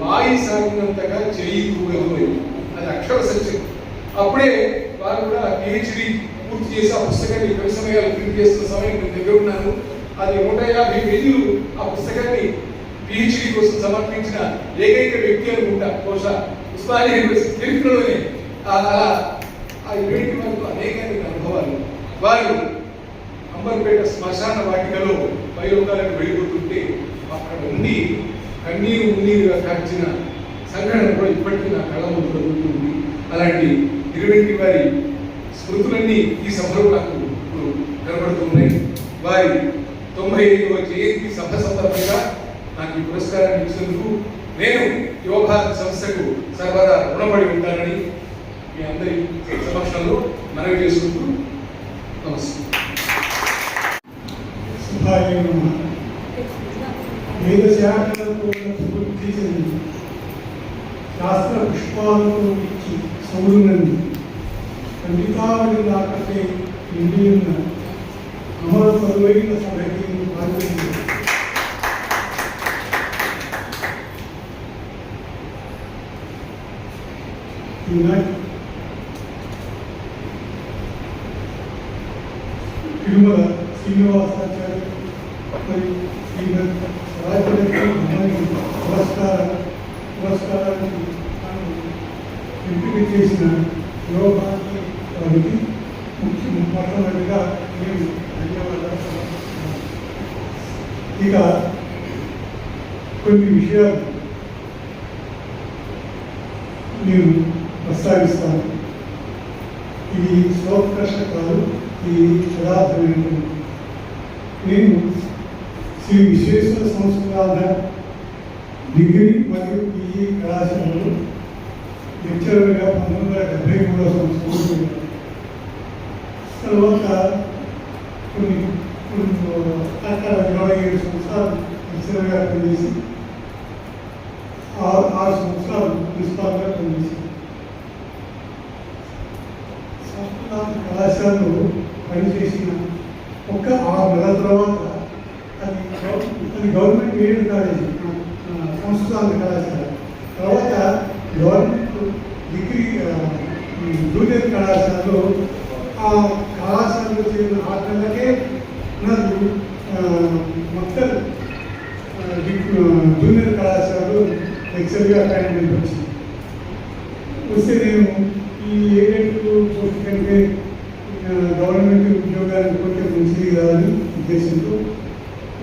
వాయి సాగినంతగా చేయి తూగదు. అది అక్షర సత్యం. అప్పుడే వారు కూడా PhD పూర్తి చేసి ఆ పుస్తకాన్ని కవి సమయాలు ప్రింట్ చేస్తున్న సమయం నేను దగ్గర ఉన్నాను. అది 150 పేజీలు ఆ పుస్తకాన్ని PhD కోసం సమర్పించిన ఏకైక వ్యక్తి అనుకుంటా. బహుశా ఉస్మానియా యూనివర్సిటీ చరిత్రలోనే అలా ఆ ఈవెంట్ వరకు అనేక అనుభవాలు. వారు అంబర్పేట శ్మశాన వాటికలో పైలోకాలకు వెళ్ళిపోతుంటే అక్కడ ఉండి కన్నీరు మున్నీరుగా కాల్చిన సంఘటన కూడా ఇప్పటికీ నా కళ్ళ ముందు జరుగుతుంది. అలాంటి ఇరువెంటి వారి స్మృతులన్నీ ఈ సభలో నాకు ఇప్పుడు కనబడుతున్నాయి. వారి 95వ జయంతి సభ సందర్భంగా నాకు ఈ పురస్కారాన్ని ఇచ్చినందుకు నేను యువభారత్ సంస్థకు సర్వదా రుణపడి ఉంటానని మీ అందరి సమక్షంలో మనవి చేసుకుంటూ నమస్కారం. వేద శాఖలతో పూర్తి చెంది శాస్త్ర పుష్పాలతో ఇచ్చి సౌరునంది పండితావళి దాకటే నిండి ఉన్న అమర పరువైన సభకి పాల్గొంది. శ్రీనివాసాచార్య మరియు శ్రీమద్ రాజలక్ష్మి పురస్కారానికి ఎంపిక చేసిన యోగానికి వారికి మొట్టమొదటిగా నేను ధన్యవాదాలు సమర్పిస్తున్నాను. ఇక కొన్ని విషయాలు నేను ప్రస్తావిస్తాను. ఇది శ్లోకర్ష కాదు, ఇది యథార్థమైనటువంటి. నేను శ్రీ విశ్వేశ్వర సంస్కృత డిగ్రీ మరియు పీజీ కళాశాలలో లెక్చరర్గా 1973 సంవత్సరం తర్వాత కొన్ని అక్కడ 27 సంవత్సరాలు లెక్చరర్గా పనిచేసి 6 సంవత్సరాలు ప్రిన్సిపాల్గా పనిచేసి సంస్కృత కళాశాలలో పనిచేసిన ఒక 6 నెలల తర్వాత అది గవర్నమెంట్ ఎయిడెడ్ కాలేజీ సంస్కృత కళాశాల. తర్వాత గవర్నమెంట్ డిగ్రీ జూనియర్ కళాశాలలో ఆ కళాశాలలో చేరిన 6 నెలలకే నాకు మొత్తం జూనియర్ కళాశాలలో లెక్చర్గా అపాయింట్మెంట్ వచ్చింది. వస్తే నేను ఈ ఎయిడెడ్ పోస్ట్ కంటే గవర్నమెంట్ ఉద్యోగానికి పోతే మంచిది కాదని ఉద్దేశంతో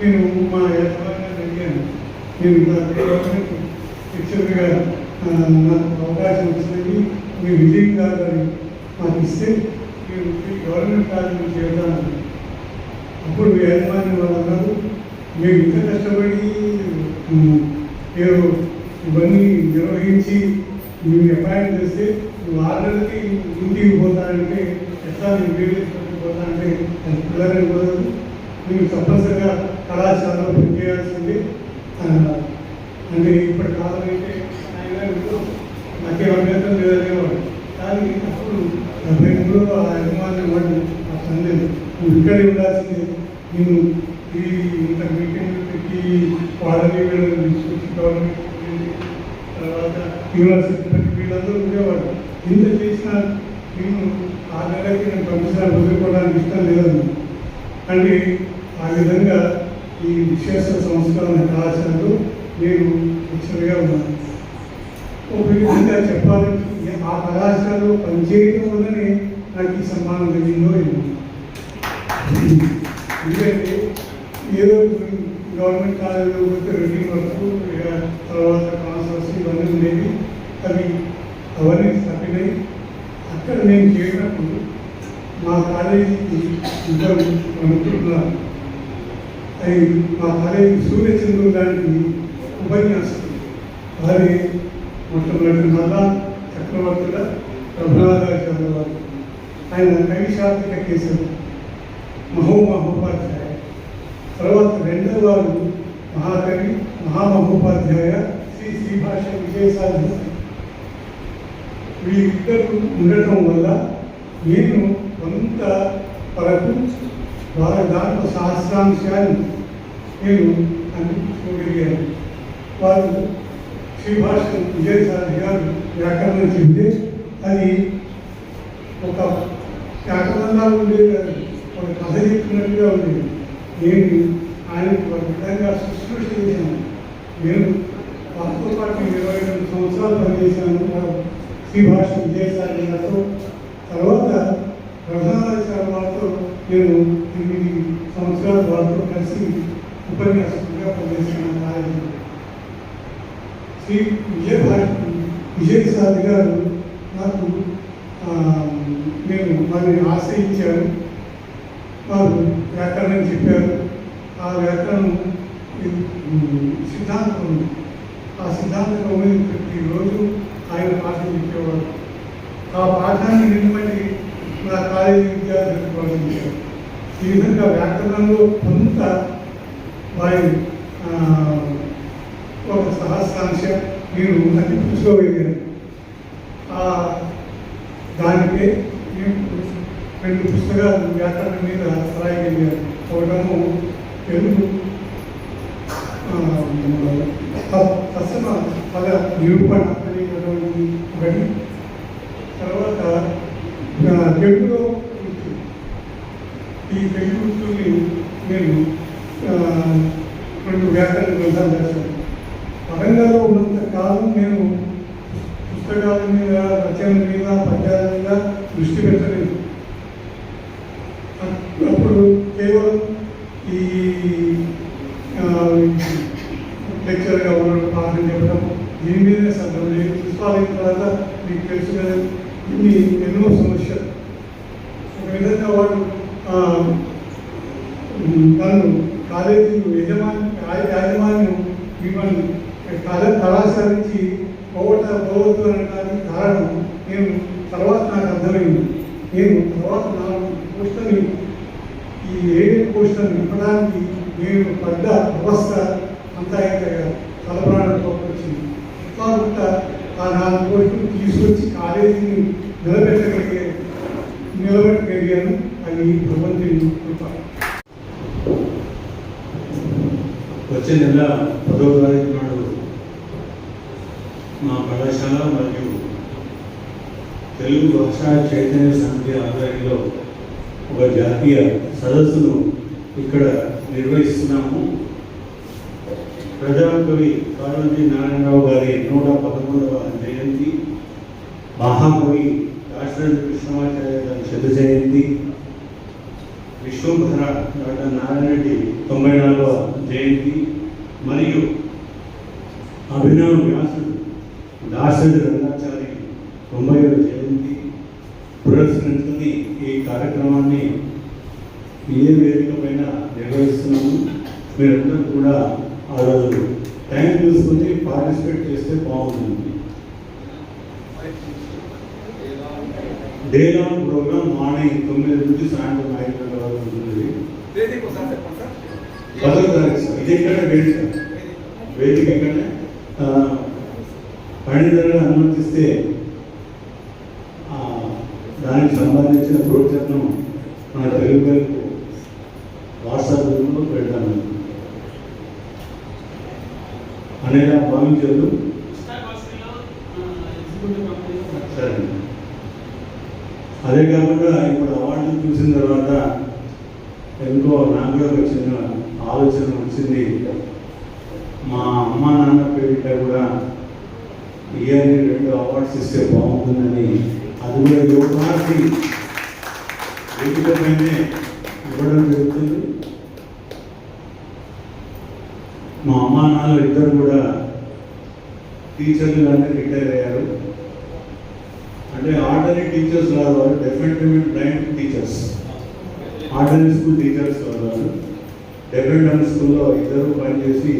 నేను మా యజమాని అడిగాను. నేను గవర్నమెంట్ లెక్చర్గా నాకు అవకాశం వచ్చింది, మీరు విజయం కాదని మాకు ఇస్తే నేను గవర్నమెంట్ కాలేజీలో చేరుతాను. అప్పుడు యజమాని వాళ్ళు అన్నారు, మేము ఇంత కష్టపడి మీరు ఇవన్నీ నిర్వహించి మేము అపాయింట్ చేస్తే నువ్వు 6 నెలలకి ఇంటికి పోతానంటే ఎట్లా నేను వేరే పోతానంటే అది పిల్లలని కుదరదు, మీరు తప్పనిసరిగా కళాశాలలో పనిచేయాల్సిందే అంటే ఇప్పటి కాలం అయితే ఆయన నాకే అభ్యంతరం లేదనేవాడు. కానీ అప్పుడు 73లో ఆ యజమాని వాడిని ఆ సందేహం నువ్వు ఇక్కడే ఉండాల్సిందే, నేను ఈ ఇంత మీటింగ్ పెట్టి వాళ్ళని వీళ్ళని తీసుకొచ్చి గవర్నమెంట్ తర్వాత యూనివర్సిటీ పెట్టి వీళ్ళందరూ ఉండేవాడు. ఇంత చేసిన నేను 6 నెలలకి నేను పంపించడానికి వదులుకోవడానికి ఇష్టం లేదన్నా. అంటే ఆ విధంగా ఈ విశ్వేశ్వర సంస్కరణ కళాశాలలో నేను లెక్చర్గా ఉన్నాను. ఒక విధంగా చెప్పాలంటే ఆ కళాశాలలో పనిచేయడం వల్లనే నాకు ఈ సన్మానం జరిగిందో ఏమో. ఎందుకంటే ఏదో గవర్నమెంట్ కాలేజీలో పోతే రొటీన్ వర్క్ తర్వాత కాన్సర్స్ ఇవన్నీ ఉండేవి, అవి అవన్నీ తప్పినాయి. అక్కడ నేను చేరినప్పుడు మా కాలేజీకి ఇద్దరు అనుకుంటున్నారు. అది మా కాలేజీ సూర్యచంద్రుడు దానికి ఉపన్యాసం వారి మొట్టమొదటి మల్లా చక్రవర్తుల ప్రభునాథాచార్య వారు. ఆయన కవిశాస్త్రిక కేశవుడు మహోపాధ్యాయ. తర్వాత రెండవ వారు మహాకవి మహామహోపాధ్యాయ శ్రీ శ్రీభాష విజయసాధి. వీరిద్దరు ఉండటం వల్ల నేను కొంత వరకు వాళ్ళ దాంట్లో సహస్రాంశాన్ని నేను అందించుకోగలిగాను. వారు శ్రీభాష విజయసాధి గారు వ్యాకరణం చెబితే అది ఒక వ్యాకరణంగా ఉండేది, ఒక కథ చెప్పినట్టుగా ఉండేది. నేను ఆయనకు ఒక విధంగా శుశ్రూష చేశాను. నేను వారితో పాటు 22 సంవత్సరాలు పనిచేశాను శ్రీభాష విజయసాధి గారితో. తర్వాత ప్రధానాచార్య వారితో నేను 8 సంవత్సరాలు వారితో కలిసి ఉపన్యాసకుడిగా పనిచేశాను కాలేజీలో. శ్రీ విజయసాధి గారు నాకు నేను వారిని ఆశ్రయించాను. వారు వ్యాకరణం చెప్పారు. ఆ వ్యాకరణం సిద్ధాంతం ఉంది. ఆ సిద్ధాంతం ప్రతిరోజు ఆయన పాఠం చెప్పేవారు. ఆ పాఠాన్ని నిలబడి నా కాలేజీ విద్యార్థులకు బోధించారు. ఈ విధంగా వ్యాకరణంలో కొంత వారి ఒక సహస్రాంశ నేను అందించుకోగలిగాను. దానికే నేను 2 పుస్తకాలు వ్యాకరణం మీద రాయగలిగాను. ఒకటేమో తెలుగు తత్సమ పద నిరూపణ అనేటువంటి ఒకటి. తర్వాత తెలుగులో ఈ తెలుగు నేను 2 వ్యాకరణ గ్రంథాలు రాశాను. వరంగల్లో ఉన్నంత కాలం నేను పుస్తకాల మీద, రచనల మీద, పద్యాల మీద దృష్టి పెట్టలేదు. అప్పుడు కేవలం ఈ లెక్చర్గా ఉండడం, పాఠం చెప్పడం, దీని మీదనే సందర్భం లేదు. ప్రిన్సిపాల్ అయిన తర్వాత మీకు తెలుసు కదా, ఇన్ని ఎన్నో సమస్యలు. ఒక విధంగా వాడు నన్ను కాలేజీ యాజమాన్యం మిమ్మల్ని కళాశాల నుంచి పోవద్దు అనడానికి కారణం నేను తర్వాత నాకు అర్థమైంది. నేను తర్వాత 4 పోస్టులని, ఈ 7 పోస్టులను నింపడానికి నేను పడ్డ వ్యవస్థ అంతా తలప్రాణంతో వచ్చింది. కాకుండా ఆ 4 పోస్టులు తీసుకొచ్చి కాలేజీని నిలబెట్టగలిగాను. అది భగవంతుని కృప. వచ్చే నెల 10వ తారీఖు నాడు మా కళాశాల మరియు తెలుగు భాషా చైతన్య సమితి ఆధ్వర్యంలో ఒక జాతీయ సదస్సును ఇక్కడ నిర్వహిస్తున్నాము. ప్రజాకవి కాళోజీ నారాయణరావు గారి 111వ జయంతి, మహాకవి దాశరథి కృష్ణమాచార్య గారి శత జయంతి, విశ్వంభర డాక్టర్ నారాయణ రెడ్డి 94వ జయంతి మరియు అభినవ వ్యాసుడు దాశరథి రంగాచారి 90వ జయంతి పురస్కరించుకుని ఈ కార్యక్రమాన్ని ఏ వేదిక పైన నిర్వహిస్తున్నాము. మీరందరూ కూడా ఆ రోజు టైం చూసుకుని పార్టిసిపేట్ చేస్తే బాగుంటుంది. డే లాంగ్ ప్రోగ్రామ్ మార్నింగ్ 9 నుంచి సాయంత్రం 5 గంటల వరకు ఉంటుంది. 10వ తారీఖు సార్. ఇది ఇక్కడ వేదిక ఇక్కడనే పండితులుగా అనుమతిస్తే దానికి సంబంధించిన ప్రోత్సాహం మన తెలుగు వైపు వాట్సాప్ గ్రూప్లో పెడతాను అనేలా భావించారు. సరే, అదే కాకుండా ఇప్పుడు అవార్డులు చూసిన తర్వాత ఎంతో నాకు ఒక చిన్న ఆలోచన వచ్చింది. మా అమ్మ నాన్న పేరిట కూడా ఇయర్లీ 2 అవార్డ్స్ ఇస్తే బాగుంటుందని, అది కూడా యువకులకి వేదికపైనే ఇవ్వడం జరుగుతుంది. మా అమ్మ నాన్న ఇద్దరు కూడా టీచర్లు అంటే రిటైర్ అయ్యారు. అంటే ఆర్డినరీ టీచర్స్ కాదు వాళ్ళు, definitely blind teachers, ordinary school teachers కాదు వాళ్ళు. డెఫినెట్ స్కూల్లో ఇద్దరు పనిచేసి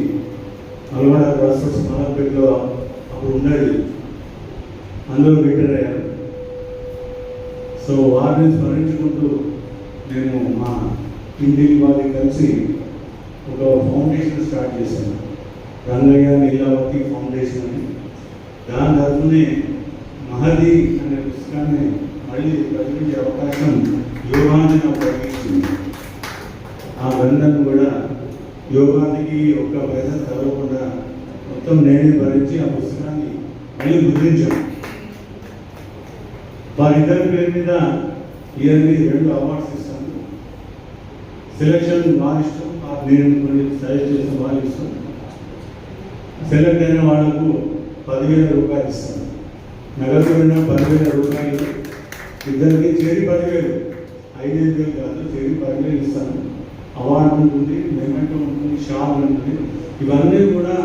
అలవాడ క్రాస్ మలపేటలో అప్పుడు ఉన్నది, అందులో రిటైర్ అయ్యారు. సో వారిని స్మరించుకుంటూ నేను మా ఇంటికి వారికి కలిసి ఒక ఫౌండేషన్ స్టార్ట్ చేశాను, రంగయ్య నీలావతి ఫౌండేషన్ అని. దాని తరఫునే మహది అనే పుస్తకాన్ని మళ్ళీ ప్రచురించే అవకాశం యోగాన్ని నాకు కలిగించింది. ఆ గ్రంథాన్ని కూడా యోగానికి ఒక్క పైసా చదవకుండా మొత్తం నేనే భరించి ఆ పుస్తకాన్ని మళ్ళీ ముద్రించాను. వారిద్దరి పేరు మీద ఇయర్లీ 2 అవార్డ్స్ ఇస్తాను. సెలక్షన్ వారి ఇష్టం, నేను కొన్ని సజెస్ట్ చేసిన వారి ఇష్టం. సెలెక్ట్ అయిన వాళ్లకు 10,000 రూపాయలు ఇస్తాను. నగదు 10,000 రూపాయలు, ఇద్దరికి చేరి 10,000, 5,000 కాదు, చేరి 10,000 ఇస్తాను. అవార్డు ఉంటుంది, మెమెంటో ఉంటుంది, షాప్ ఉంటుంది. ఇవన్నీ కూడా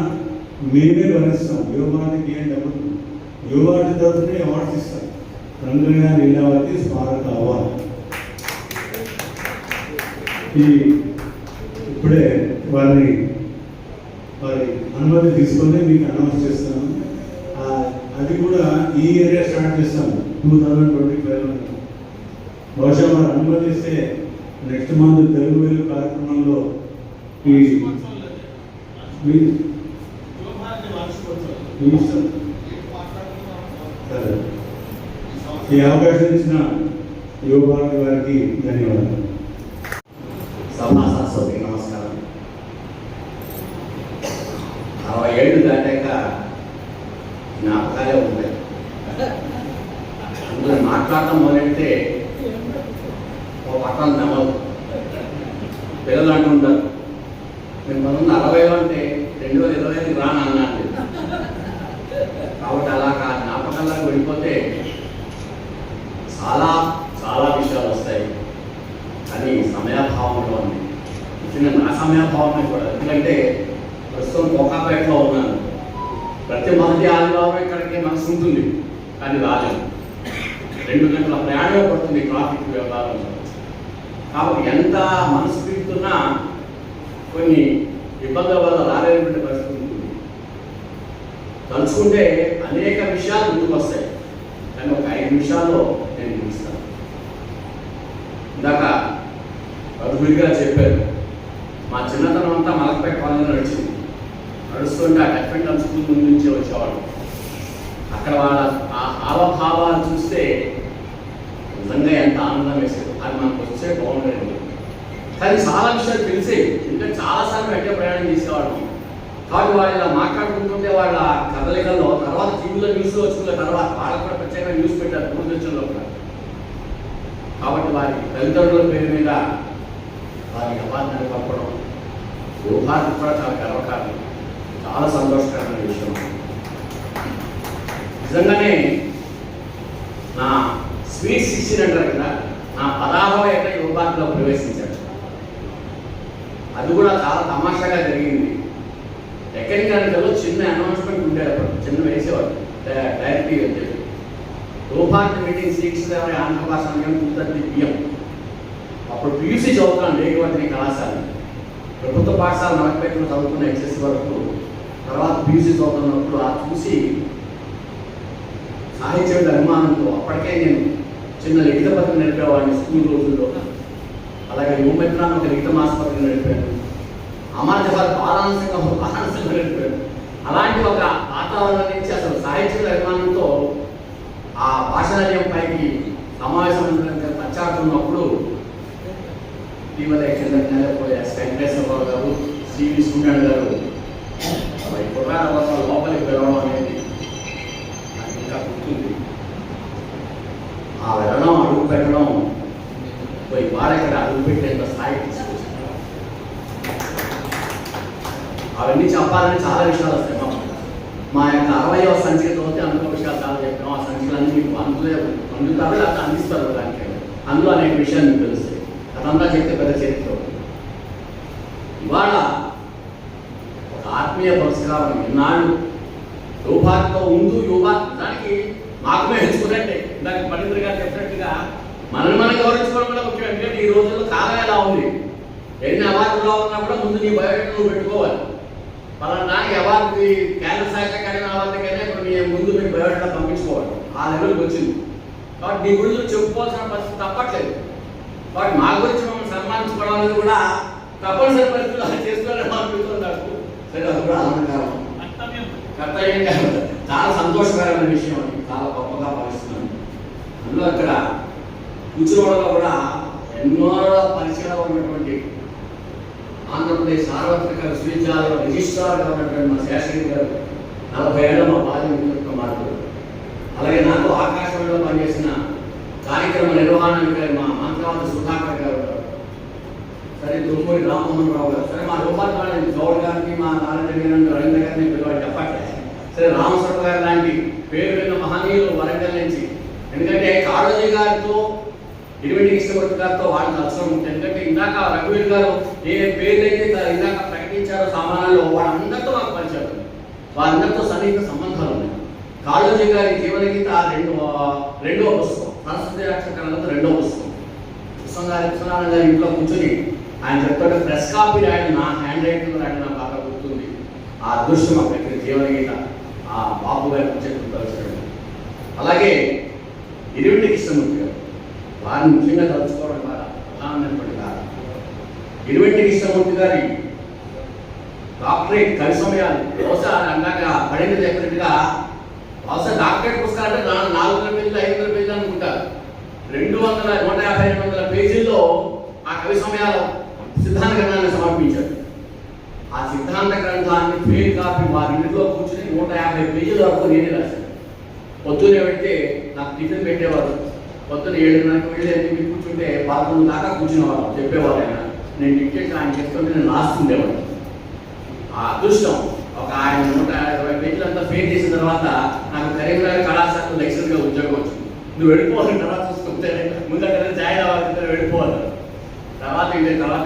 మేమే భరిస్తాం. యోగానికి ఏం డబ్బులు, యోగాటి తరఫునే అవార్డ్స్ ఇస్తాం. రంగయ్య నీలావతి స్మారక అవార్డు. ఇప్పుడే వారి అనుమతి తీసుకొని మీకు అనౌన్స్ చేస్తాను. అది కూడా ఈ ఏరియా స్టార్ట్ చేస్తాము 2025లో. బహుశా వారు అనుమతిస్తే నెక్స్ట్ మంత్ తెలుగు వేలు కార్యక్రమంలో సరే, ఈ అవకాశం ఇచ్చిన యువభారతి వారికి ధన్యవాదాలు. సభా శాస్త్రకి నమస్కారం. 60 ఏళ్ళు దాటాక జ్ఞాపకాలే ఉంటాయి. అందులో మాట్లాడటం మొదలెడితే ఒక పట్టణం నమ్మదు. పిల్లలు అంటుంటారు నేను 1940లో అంటే 2025కి రాను అన్నాను. కాబట్టి అలా జ్ఞాపకాలకు వెళ్ళిపోతే చాలా చాలా విషయాలు వస్తాయి. కానీ సమయాభావంలో ఉంది. ముఖ్యంగా నా సమయాభావమే కూడా. ఎందుకంటే ప్రస్తుతం కోకాపేటలో ఉన్నాను. ప్రతి మొదటి ఆదివారం ఇక్కడికి మనసు ఉంటుంది, కానీ రాలేదు. 2 గంటల ప్రయాణం పడుతుంది ట్రాఫిక్ వ్యవహారం. కాబట్టి ఎంత మనసు పీడుతున్నా కొన్ని ఇబ్బందుల వల్ల రాలేనటువంటి పరిస్థితి ఉంటుంది. తలుచుకుంటే అనేక విషయాలు ముందుకు వస్తాయి, కానీ ఒక 5 నిమిషాల్లో నేను ముగిస్తాను. ఇందాక అద్భుతంగా చెప్పారు, మా చిన్నతనం అంతా మలకపేట కాలనీ నడిచింది. నడుస్తుంటే ఆ డెఫెంట్ స్కూల్ ముందు నుంచి వచ్చేవాడు. అక్కడ వాళ్ళ ఆ హావభావాలు చూస్తే నిజంగా ఎంత ఆనందం వేసేది. అది మనకు వస్తే బాగుండేది. కానీ చాలా విషయాలు తెలిసేవి, ఎందుకంటే చాలాసార్లు వెంటనే ప్రయాణం చేసేవాడు. కాబట్టి వాళ్ళు ఇలా మాట్లాడుకుంటుంటే వాళ్ళ కదలికల్లో తర్వాత టీవీలో న్యూస్లో వచ్చిన తర్వాత వాళ్ళకు కూడా ప్రత్యేకంగా న్యూస్ పెట్టారు దూరదర్శన్లో కూడా. కాబట్టి వారి తల్లిదండ్రుల పేరు మీద వారి అవార్డుని పంపడం యువభారతి కూడా చాలా గర్వకారణం, చాలా సంతోషకరమైన విషయం. నిజంగానే నా స్వీట్ 16 అంటారు కదా, నా 16వ ఏట యువభారతిలో ప్రవేశించాడు. అది కూడా చాలా తమాషాగా జరిగింది. టెక్నికల్లో చిన్న అనౌన్స్మెంట్ ఉండేది, అప్పుడు చిన్న వేసేవాడు డైరెక్ట్గా వచ్చేది. యువభారతి మీటింగ్ 6 ఆంధ్ర భాష 2:30 PM. అప్పుడు PUC చదువుతున్నాను రేగువర్తిని కళాశాల. ప్రభుత్వ పాఠశాల మలకపేటలో చదువుకున్న HSC వరకు. తర్వాత PUC చదువుతున్నప్పుడు ఆ చూసి సాహిత్యం అభిమానంతో అప్పటికే నేను చిన్న లిఖిత పత్రిక నడిపేవాడిని స్కూల్ రోజుల్లో. అలాగే యువమిత్రాన్ని ఒక లిఖిత మాసపత్రిక నడిపాను. అమర్జహార్ బాలాంశంగా నడిపాను. అలాంటి ఒక వాతావరణం నుంచి అసలు సాహిత్య అభిమానంతో ఆ భాషాలయం పైకి సమావేశం ప్రచారుతున్నప్పుడు ఇటీవల ఎస్ వెంకటేశ్వరరావు గారు, సివి సూర్యన్ గారు కుర్రాల లోపలికి వెళ్ళడం అనేది నాకు ఇంకా గుర్తుంది. ఆ వెళ్ళడం, అడుగు పెట్టడం పోయి వారు ఇక్కడ అడుగు పెట్టేంత స్థాయికి తీసుకొచ్చారు. అవన్నీ చెప్పాలని చాలా విషయాలు వస్తాయి. మా యొక్క 60వ సంచిక చదివితే అందులో విషయాలు చాలా చెప్పాం. ఆ సంచికలన్నీ మీకు అందుతారు లేకపోతే అందిస్తారు దానికి. అందులో అనేక విషయాలు మీకు తెలుస్తాయి. అదంతా చెప్తే పెద్ద చరిత్ర. ఇవాళ ఒక ఆత్మీయ పురస్కారం ఎన్నాళ్ళు యువభారతితో ఉంటూ యువభారతి దానికి మాకు మేము ఎంచుకున్నట్టే. దానికి పండితులు గారు చెప్పినట్టుగా మనల్ని మనం గౌరవించుకోవడం కూడా ముఖ్యం. ఎందుకంటే ఈ రోజుల్లో కాలం ఎలా ఉంది, ఎన్ని అవార్డులో ఉన్నా కూడా ముందు నీ బయోడేటా నువ్వు పెట్టుకోవాలి. పలానా అవార్డు కేంద్ర శాఖ కానీ అవార్డుకైనా ఇప్పుడు నీ ముందు మీరు బయోడేటా పంపించుకోవాలి. ఆ లెవెల్కి వచ్చింది. కాబట్టి నీ గురించి చెప్పుకోవాల్సిన పరిస్థితి తప్పట్లేదు. కాబట్టి మా గురించి మమ్మల్ని సన్మానించుకోవడం అనేది కూడా తప్పనిసరి పరిస్థితులు అలా చేస్తున్నారని అనిపిస్తుంది నాకు. సరే, అది కూడా ఆనందకరం, కర్తవ్యం కాదు, చాలా సంతోషకరమైన విషయం అని చాలా గొప్పగా భావిస్తున్నాను. అందులో అక్కడ కూర్చోవడంలో కూడా ఎన్నో పరిచయాలు ఉన్నటువంటి ఆంధ్రప్రదేశ్ సార్వత్రిక విశ్వవిద్యాలయ రిజిస్ట్రార్గా ఉన్నటువంటి మా శాస్త్రి గారు 40 ఏళ్ళ మా బాల్య మిత్రులతో మాట్లాడారు. అలాగే నాతో ఆకాశవాణిలో పనిచేసిన కార్యక్రమ నిర్వహణాధికారి మా మంత్రవాద సుధాకర్ గారు, సరే తుమ్మూరి రామ్మోహన్ రావు గారు, సరే మా రూపాయలు గౌడ్ గారిని, మా నారాయణ రవీంద్ర గారిని పిలవాలి చెప్పట్లే. సరే రామసర్వ గారు లాంటి పేరు విన్న మహనీయులు వరంగల్ నుంచి. ఎందుకంటే కాళోజీ గారితో, ఇరువెంటి కృష్ణమూర్తి గారితో వాళ్ళకి అవసరం ఉంటుంది. ఎందుకంటే ఇందాక రఘువీర్ గారు ఏ పేర్లైతే ఇందాక ప్రకటించారో సామాన్యాల్లో వాళ్ళందరితో మాకు పరిచయం ఉంది. వాళ్ళందరితో సన్నిహిత సంబంధాలు ఉన్నాయి. కాళోజీ గారి జీవన గీత రెండవ పుస్తకం, సరస్వతి రక్షకరణతో 2వ పుస్తకం. విశ్వనారాయణ గారి ఇంట్లో కూర్చొని ఆయన చెప్తుంటే ప్రెస్ కాపీ రాయడం, నా హ్యాండ్ రైటింగ్ రాయడం నాకు బాగా గుర్తుంది. ఆ అదృష్టం మాకు ఇక్కడ జీవన గీత ఆ బాబు గారి గుర్తొచ్చాడు. అలాగే ఇరువెంటి కృష్ణమూర్తి గారు, వారిని ముఖ్యంగా తలుచుకోవడం ద్వారా ప్రధానమైనటువంటి కారణం. ఇరువెంటి కృష్ణమూర్తి గారి డాక్టరేట్ కవి సమయాలు బహుశా అందాక పడింది చెప్పినట్టుగా బహుశా డాక్టరేట్ పుస్తకాలు అంటే 400 పేజీలు 500 పేజీలు అనుకుంటారు. 150-200 పేజీల్లో ఆ కవి సమయాల సిద్ధాంత గ్రంథాన్ని సమర్పించాడు. ఆ సిద్ధాంత గ్రంథాన్ని ఫెయిల్ కాపీ వారి ఇంట్లో కూర్చొని 150 పేజీల వరకు నేనే రాశాను. పొద్దున్నే పెడితే నాకు టిఫిన్ పెట్టేవారు. పొద్దున్న 7:30కి వెళ్ళి 8కి కూర్చుంటే 11 దాకా కూర్చునేవారు, చెప్పేవారు ఆయన. నేను డిక్టేషన్ ఆయన చెప్తుంటే నేను రాస్తుండేవాడు. ఆ అదృష్టం ఒక ఆయన 120 పేజీలంతా ఫెయిల్ చేసిన తర్వాత నాకు కరీంనగర్ కళాశాలలో లెక్చరర్గా ఉద్యోగం వచ్చింది. నువ్వు వెళ్ళిపోవాలి తర్వాత చూసుకుంటే ముందర జాయిన్ అవ్వాలి వెళ్ళిపోవాలి. తర్వాత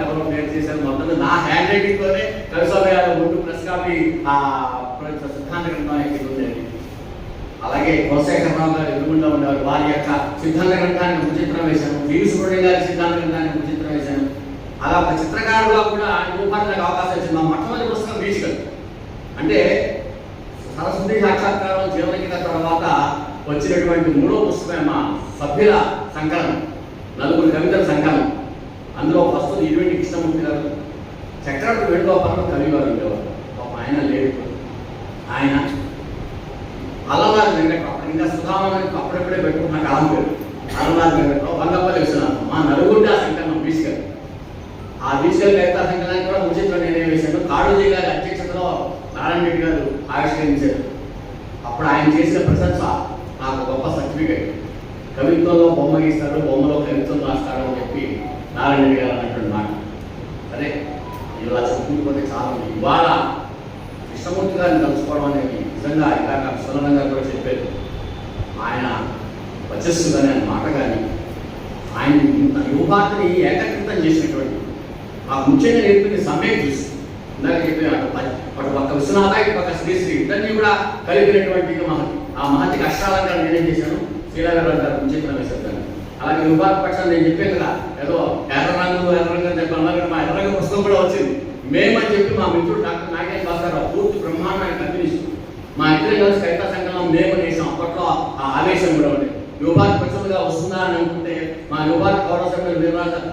ఎవరో పేరు చేశారు. మొత్తం నా హ్యాండ్ రైటింగ్తోనే కవిసభ్యాలు ముందు ప్రెస్ కాపీ సిద్ధాంత గ్రంథానికి ఉండేది. అలాగే కోశేఖరరావు గారు ఎదురుగుండా ఉండేవారు. వారి యొక్క సిద్ధాంత గ్రంథానికి ఒక చిత్రం వేశాను. టీవీ సుబ్రహ్మణ్యం గారి సిద్ధాంత గ్రంథానికి ఒక చిత్రం వేశాను. అలా ఒక చిత్రకారుడుగా కూడా రూపానికి అవకాశం వచ్చింది. మా మొట్టమొదటి పుస్తకం మ్యూజికల్ అంటే సరస్వతి సాక్షాత్కారం జీవనగీత తర్వాత వచ్చినటువంటి 3వ పుస్తకం మా సభ్యుల సంకలనం, 4 కవితల సంకలనం. అందులో ఫస్ట్ ఇటువంటి కృష్ణమూర్తి గారు, చక్రవర్తి వేణుగోపాల్ కవి గారు ఉండేవారు. ఆయన లేడు. ఆయన అల్లవారి వెంకట్రావు ఇంకా సుధామణి అప్పుడప్పుడే పెట్టుకుంటున్న కాలం పేరు అల్లవారి వెంకట్రావు, బంగపల్లి విశ్వనాథం, మా నలుగురిని ఆ సంకలనం మ్యూజికల్. ఆ మ్యూజికల్ కవితా సంకలనానికి కూడా ముచిత్రం నేనే వేశాను. కాళోజీ గారి అధ్యక్షతలో నారాయణ రెడ్డి గారు ఆవిష్కరించారు. అప్పుడు ఆయన చేసిన ప్రశంస నాకు గొప్ప సర్టిఫికేట్. కవిత్వంలో బొమ్మ గీస్తాడు, బొమ్మలో కవిత్వం రాస్తాడు అని చెప్పి నారాయణ రెడ్డి గారు అన్నటువంటి మాట. సరే ఇలా చెప్పుకుంటుపోతే చాలా ఉంది. ఇవాళ కృష్ణమూర్తి గారిని కలుసుకోవడం అనేది నిజంగా ఇలాగ విశ్వనాథం గారు కూడా చెప్పారు. ఆయన వచ్చస్సు కానీ ఆయన మాట కానీ ఆయన యువపాత్రని ఏకీకృతం చేసినటువంటి ఆ ముఖ్యంగా నేర్పింది సమ్యక్ దృష్టి. ఇందాక చెప్పిన అటు పక్క విశ్వనాథ ఇటు పక్క శ్రీశ్రీ ఇద్దరిని కూడా కలిపినటువంటి మహతి. ఆ మహతికి అష్టాలంగా నేనేం చేశాను, శ్రీరాఘరావు గారు ముఖ్యంగా వేసేద్దాను. అలాగే యువపాత్ర పక్షాన్ని నేను చెప్పాను కదా, ఏదో ఎర్రరంగు అని చెప్పాను. మా ఎర్రరంగు పుస్తకం కూడా వచ్చింది. మేమని చెప్పి మా మిత్రుడు డాక్టర్ నాగేశ్వర భాస్కరరావు పూర్తి బ్రహ్మాండానికి కమ్యూనిస్ట్ మా ఇద్దరు కలిసి కవితా సంకలనం మేము చేసాం. అప్పట్లో ఆ ఆవేశం కూడా ఉంది. యువపాత్ర పక్షములుగా వస్తుందా అని అనుకుంటే మా యువపాత్ర గౌరవ సభ్యులు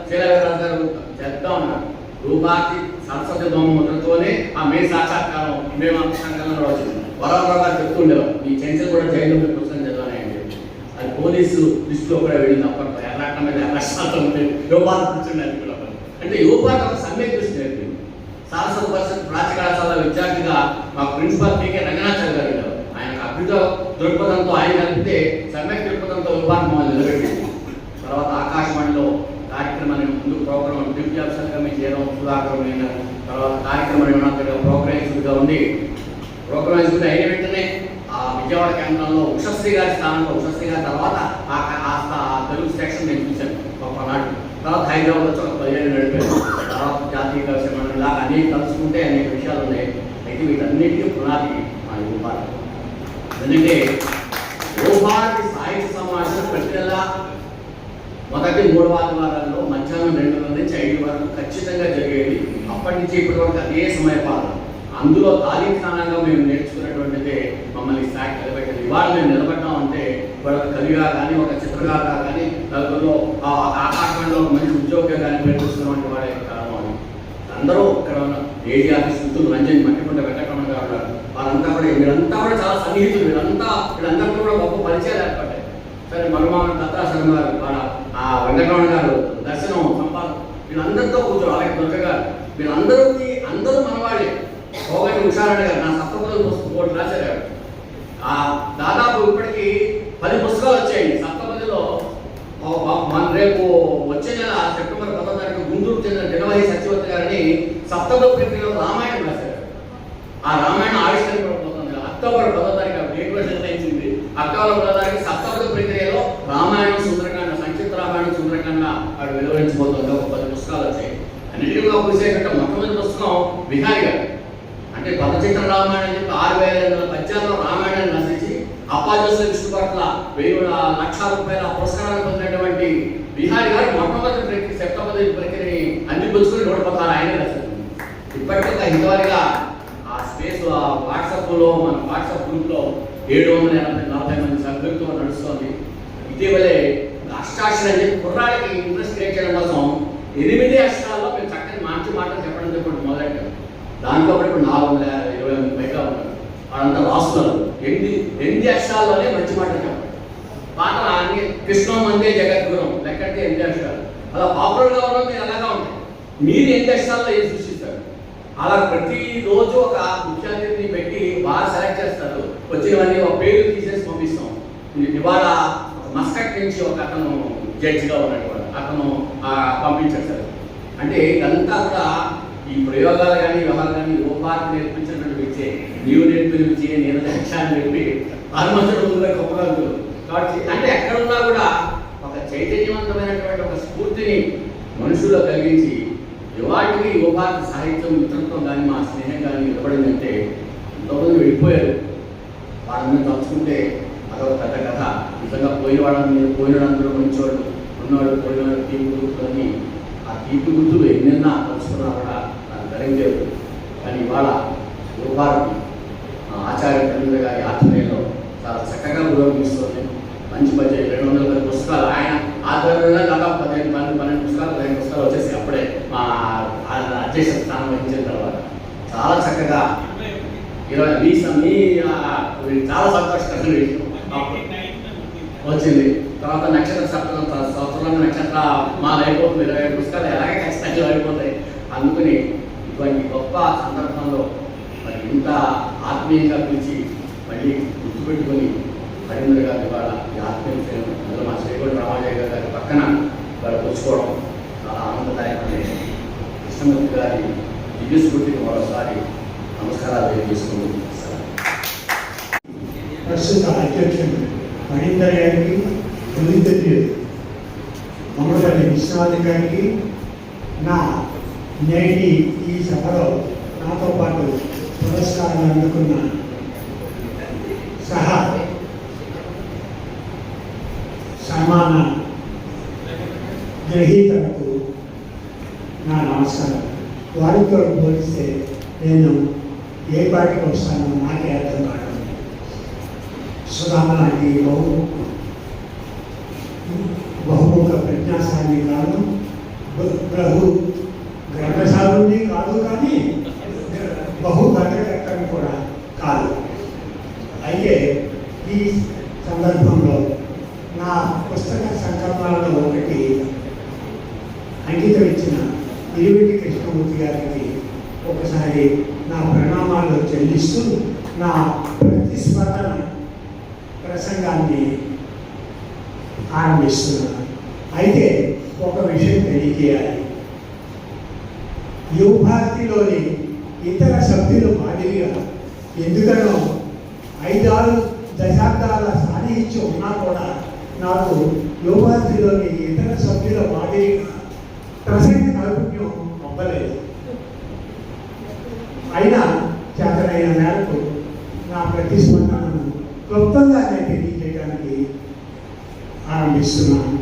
శ్రీరాఘరావు గారు చెప్తా ఉన్నారు. రూపాకి సరస్వతి బొమ్మ ముద్రతోనే ఆ మే సాక్షాత్కారం మేము అంత సంకలనంలో వచ్చింది. వరవరావు గారు చెప్తుండేవారు, ఈ చెంచలు కూడా జైల్లో మీరు పుస్తకం చదవాలని చెప్పి. అది పోలీసు లిస్టులో కూడా వెళ్ళింది. అప్పట్లో ఎర్రట్ట మీద ఎర్రశాతం యువపాత్ర కూర్చుండేది కూడా. అంటే యువపాత్ర ఒక సమ్యక్ దృష్టి నేర్పింది. సరస్వతి పరిషత్ ప్రాచీన కళాశాల విద్యార్థిగా మా ప్రిన్సిపాల్ పీకే రంగనాథ్ గారు ఉండేవారు. ఆయన అద్భుత దృక్పథంతో ఆయన కలిపితే సమ్యక్ దృక్పథంతో యువపాత్ర మమ్మల్ని నిలబెట్టింది. తర్వాత ఆకాశవాణిలో కార్యక్రమాన్ని ముందు ప్రోగ్రామ్ డిప్యూటీ ఆఫీసర్గా మేము చేయడం సుధాకర్ అయిన తర్వాత కార్యక్రమాన్ని ప్రోగ్రామ్స్గా ఉండి ప్రోగ్రామ్స్ అయిన వెంటనే ఆ విజయవాడ కేంద్రంలో ఉషశ్రీ గారి స్థానంలో ఉషశ్రీ గారి తర్వాత ఆ తెలుగు సెక్షన్ నేను చూశాను గొప్ప నాడు. తర్వాత హైదరాబాద్ వచ్చి ఒక 10 ఏళ్ళు నడిపాను. తర్వాత జాతీయ కవిసమానం ఇలా అనేక కలుసుకుంటే అనేక విషయాలు ఉన్నాయి. అయితే వీటన్నిటికీ పునాది మా యువభారతి. ఎందుకంటే యువభారతి సాహిత్య సమావేశం ప్రతి నెల మొదటి 3వ ఆదివారాల్లో మధ్యాహ్నం 2 నుంచి 5 వరకు ఖచ్చితంగా జరిగేది. అప్పటి నుంచి ఇప్పటి వరకు అదే సమయపాలన. అందులో తారీఖానంగా మేము నేర్చుకున్నటువంటిదే మమ్మల్ని స్థాయికి నిలబెట్టింది. ఇవాళ మేము నిలబడ్డాం అంటే ఇవాళ కవిగా కానీ ఒక చిత్రకారుగా కానీ నలుగురిలో ఆకాశంలో ఒక మంచి ఉద్యోగిగా కానీ పెట్టుకున్నటువంటి వాడే కారణం అని. అందరూ ఇక్కడ ఉన్న ఏజీ ఆఫీస్ మిత్రులు రంజన్ మట్టికొండ వెంకటరమణ గారు ఉన్నారు. వారంతా కూడా వీళ్ళంతా కూడా చాలా సన్నిహితులు. వీళ్ళందరితో కూడా గొప్ప పరిచయాలు ఏర్పడ్డాయి. సరే మరుమాన దత్తాశ్రమ గారు వాళ్ళ ఆ వెంకటరమణ గారు దర్శనం సంపాదన వీళ్ళందరితో కూర్చోరు. అలాగే దుర్గ గారు అందరూ మనవాళ్ళే. పోగంటి ఉషారెడ్డి గారు నా సప్తపదుల పుస్తకం ఒకటి రాశారు. దాదాపు ఇప్పటికీ 10 పుస్తకాలు వచ్చాయండి సప్తపదిలో. మన రేపు వచ్చే నెల సెప్టెంబర్ 10వ తారీఖు గుంటూరు చెందిన దినవహి సత్యవతి గారిని సప్తపద ప్రక్రియలో రామాయణం రాశారు. ఆ రామాయణం ఆవిష్కరించబడిపోతుంది. అక్టోబర్ 10వ తారీఖు డేట్ వర్షన్ ఇచ్చింది. అక్టోబర్ 10వ తారీఖు సప్తపద ప్రక్రియలో రామాయణం సుందరకాండ సంక్షిప్త రామాయణం సుందరకాండ వాడు వెలువరించబోతుంది. ఒక 10 పుస్తకాలు వచ్చాయి. అన్నిటిగా విశేషంగా మొట్టమొదటి పుస్తకం విహారి గారు అంటే పదచిత్ర రామాయణం అని చెప్పి 6,500 పద్యాల్లో రామాయణాన్ని రచించి అప్పాజోసుల విష్ణు పట్ల 1,000 లక్షల రూపాయల పురస్కారాలు పొందినటువంటి విహారి గారు మొట్టమొదటి సప్తపది ప్రక్రియని అందిపుచ్చుకుని 116 ఆయన రాశారు. ఇప్పటికీ ఒక హితవారిగా ఆ స్పేస్ వాట్సాప్లో మన వాట్సాప్ గ్రూప్లో 740 మంది సభ్యులతో నడుస్తుంది. ఇటీవలే అష్టాక్షరం అని చెప్పి కుర్రాడికి ఇంట్రెస్ట్ క్రియేట్ చేయడం కోసం 8 అక్షరాల్లో మేము చక్కని మంచి మాటలు చెప్పడం చెప్పి మొదలెట్టాం. దాంట్లో ఇప్పుడు 420 పైగా ఉన్నారు. వాళ్ళంతా రాస్తున్నారు. 8 అక్షరాల్లోనే మంచి మాటలు చెప్పండి. పాటలు అన్ని కృష్ణం అంటే జగద్గురం లెక్కంటే 8 అక్షరాలు. అలా పాపులర్గా ఉన్న మీరు అలాగా ఉంటాయి. మీరు 8 అక్షరాల్లో ఏం సృష్టిస్తారు? అలా ప్రతిరోజు ఒక ముఖ్య అతిథిని పెట్టి బాగా సెలెక్ట్ చేస్తారు. వచ్చినవన్నీ ఒక పేరు తీసేసి పంపిస్తాం. ఇవాళ మస్కట్ నుంచి ఒక అతను జడ్జిగా ఉన్నటువంటి అతను పంపించారు సార్. అంటే ఇదంతా కూడా ఈ ప్రయోగాలు కానీ వ్యవహారాలు కానీ యువపార్క్ నేర్పించినటువంటి వ్యక్తే, నీవు నేర్పిన విద్య నేను లక్ష్యాన్ని చెప్పి హనుమంతుడు ముందుగా గొప్పగా ఉంటుంది. కాబట్టి అంటే ఎక్కడున్నా కూడా ఒక చైతన్యవంతమైనటువంటి ఒక స్ఫూర్తిని మనుషుల్లో కలిగించి ఇవాటికి యువపార్క్ సాహిత్యం మిత్రత్వం కానీ మా స్నేహం కానీ నిలబడిందంటే ఎంతోమంది వెళ్ళిపోయారు. వాళ్ళని తలుచుకుంటే అదొక పెద్ద కథ. నిజంగా పోయినవాళ్ళందరూ మంచివాళ్ళు, ఉన్నవాళ్ళు పోయినవాళ్ళు తీపి గుర్తులని ఆ తీపి గుర్తులు ఎన్నెన్నా తలుచుకున్నా కూడా నాకు ధరించేది. కానీ ఇవాళ యువపార్క్ ఆచార్య రవీంద్ర గారి ఆధ్వర్యంలో చాలా చక్కగా పురోగమిస్తుంది. మంచి 210 పుస్తకాలు ఆయన ఆధ్వర్యంలో దాదాపు 12 పుస్తకాలు 15 పుస్తకాలు వచ్చేసి అప్పుడే మా అధ్యక్ష స్థానం వహించిన తర్వాత చాలా చక్కగా 20 చాలా సంతోషకరమైన విషయం వచ్చింది. తర్వాత నక్షత్ర సంవత్సరంలో నక్షత్ర మాల అయిపోతుంది, 25 పుస్తకాలు ఎలాగే ఖచ్చితంగా అయిపోతాయి. అందుకని ఇటువంటి గొప్ప సందర్భంలో మరి ఇంత ఆత్మీయంగా పిలిచి మళ్ళీ గుర్తుపెట్టుకొని రవీంద్ర గారి వాళ్ళ ఈ ఆత్మీయ అందులో మా శ్రీగోడి రామాజయ్య గారి పక్కన వాళ్ళు కూర్చుకోవడం చాలా ఆనందదాయకమైన. కృష్ణమూర్తి గారి దివ్య స్ఫూర్తికి మరోసారి నమస్కారాలు తెలియజేసుకుంటూ ప్రస్తుత అధ్యక్షుడు మహేందర్ గారికి, తొలితల్లి అమృతల్లి విశ్వనాథ్ గారికి, నా నేటి ఈ సభలో నాతో పాటు పురస్కారాలు అందుకున్న సమాన గ్రహీతలకు నా నమస్కారం. వారితో పోలిస్తే నేను ఏ పాటికి వస్తానో నాకే అర్థం కాదు. సుధామ లాంటి బహుముఖ ప్రజ్ఞాశాలి కాదు, గ్రంథశాలని కాదు, కానీ బహుగతకర్తని కూడా కాదు. అయితే ఈ సందర్భంలో నా పుస్తక సంకల్పాలలో ఒకటి అంకితం ఇచ్చిన ఇరువిటి కృష్ణమూర్తి గారికి ఒకసారి నా ప్రణామాలు చెల్లిస్తూ నా ప్రతిస్పందన ప్రసంగాన్ని ఆరంభిస్తున్నాను. అయితే ఒక విషయం తెలియజేయాలి. యువభారతిలోని ఇతర సభ్యులు మాదిరిగా ఎందుకనో 5-6 దశాబ్దాల సాన్నిహిత్యం ఉన్నా కూడా నాకు యువభారతిలోని ఇతర సభ్యుల మాదిరిగా ప్రసంగ నైపుణ్యం అవ్వలేదు. అయినా చేతనైన మేరకు నా ప్రతిస్పందనను క్లుప్తంగా నేను తెలియజేయడానికి ఆరంభిస్తున్నాను.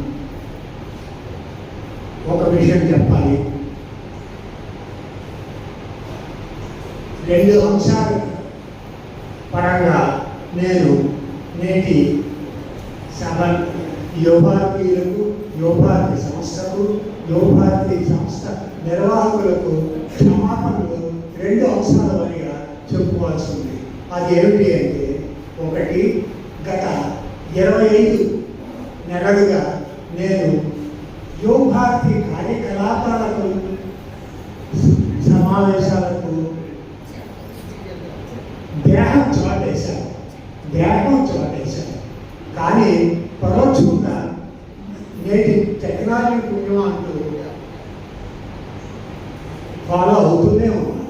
ఒక విషయం చెప్పాలి. 2 అంశాల పరంగా నేను నేటి సభ యువభారతీయులకు, యువభారతి సంస్థకు, యువభారతి సంస్థ నిర్వాహకులకు క్షమాపణలు 2 అంశాల వారిగా చెప్పుకోవాల్సి ఉంది. అది ఏమిటి అంటే, ఒకటి, గత 25 నెలలుగా నేను యువభారతి కార్యకలాపాలకు, సమావేశాలకు దేహం చాటేశాను. కానీ పరోక్షంగా నేటి టెక్నాలజీ పుణ్యం అంటూ ఫాలో అవుతూనే ఉన్నాను.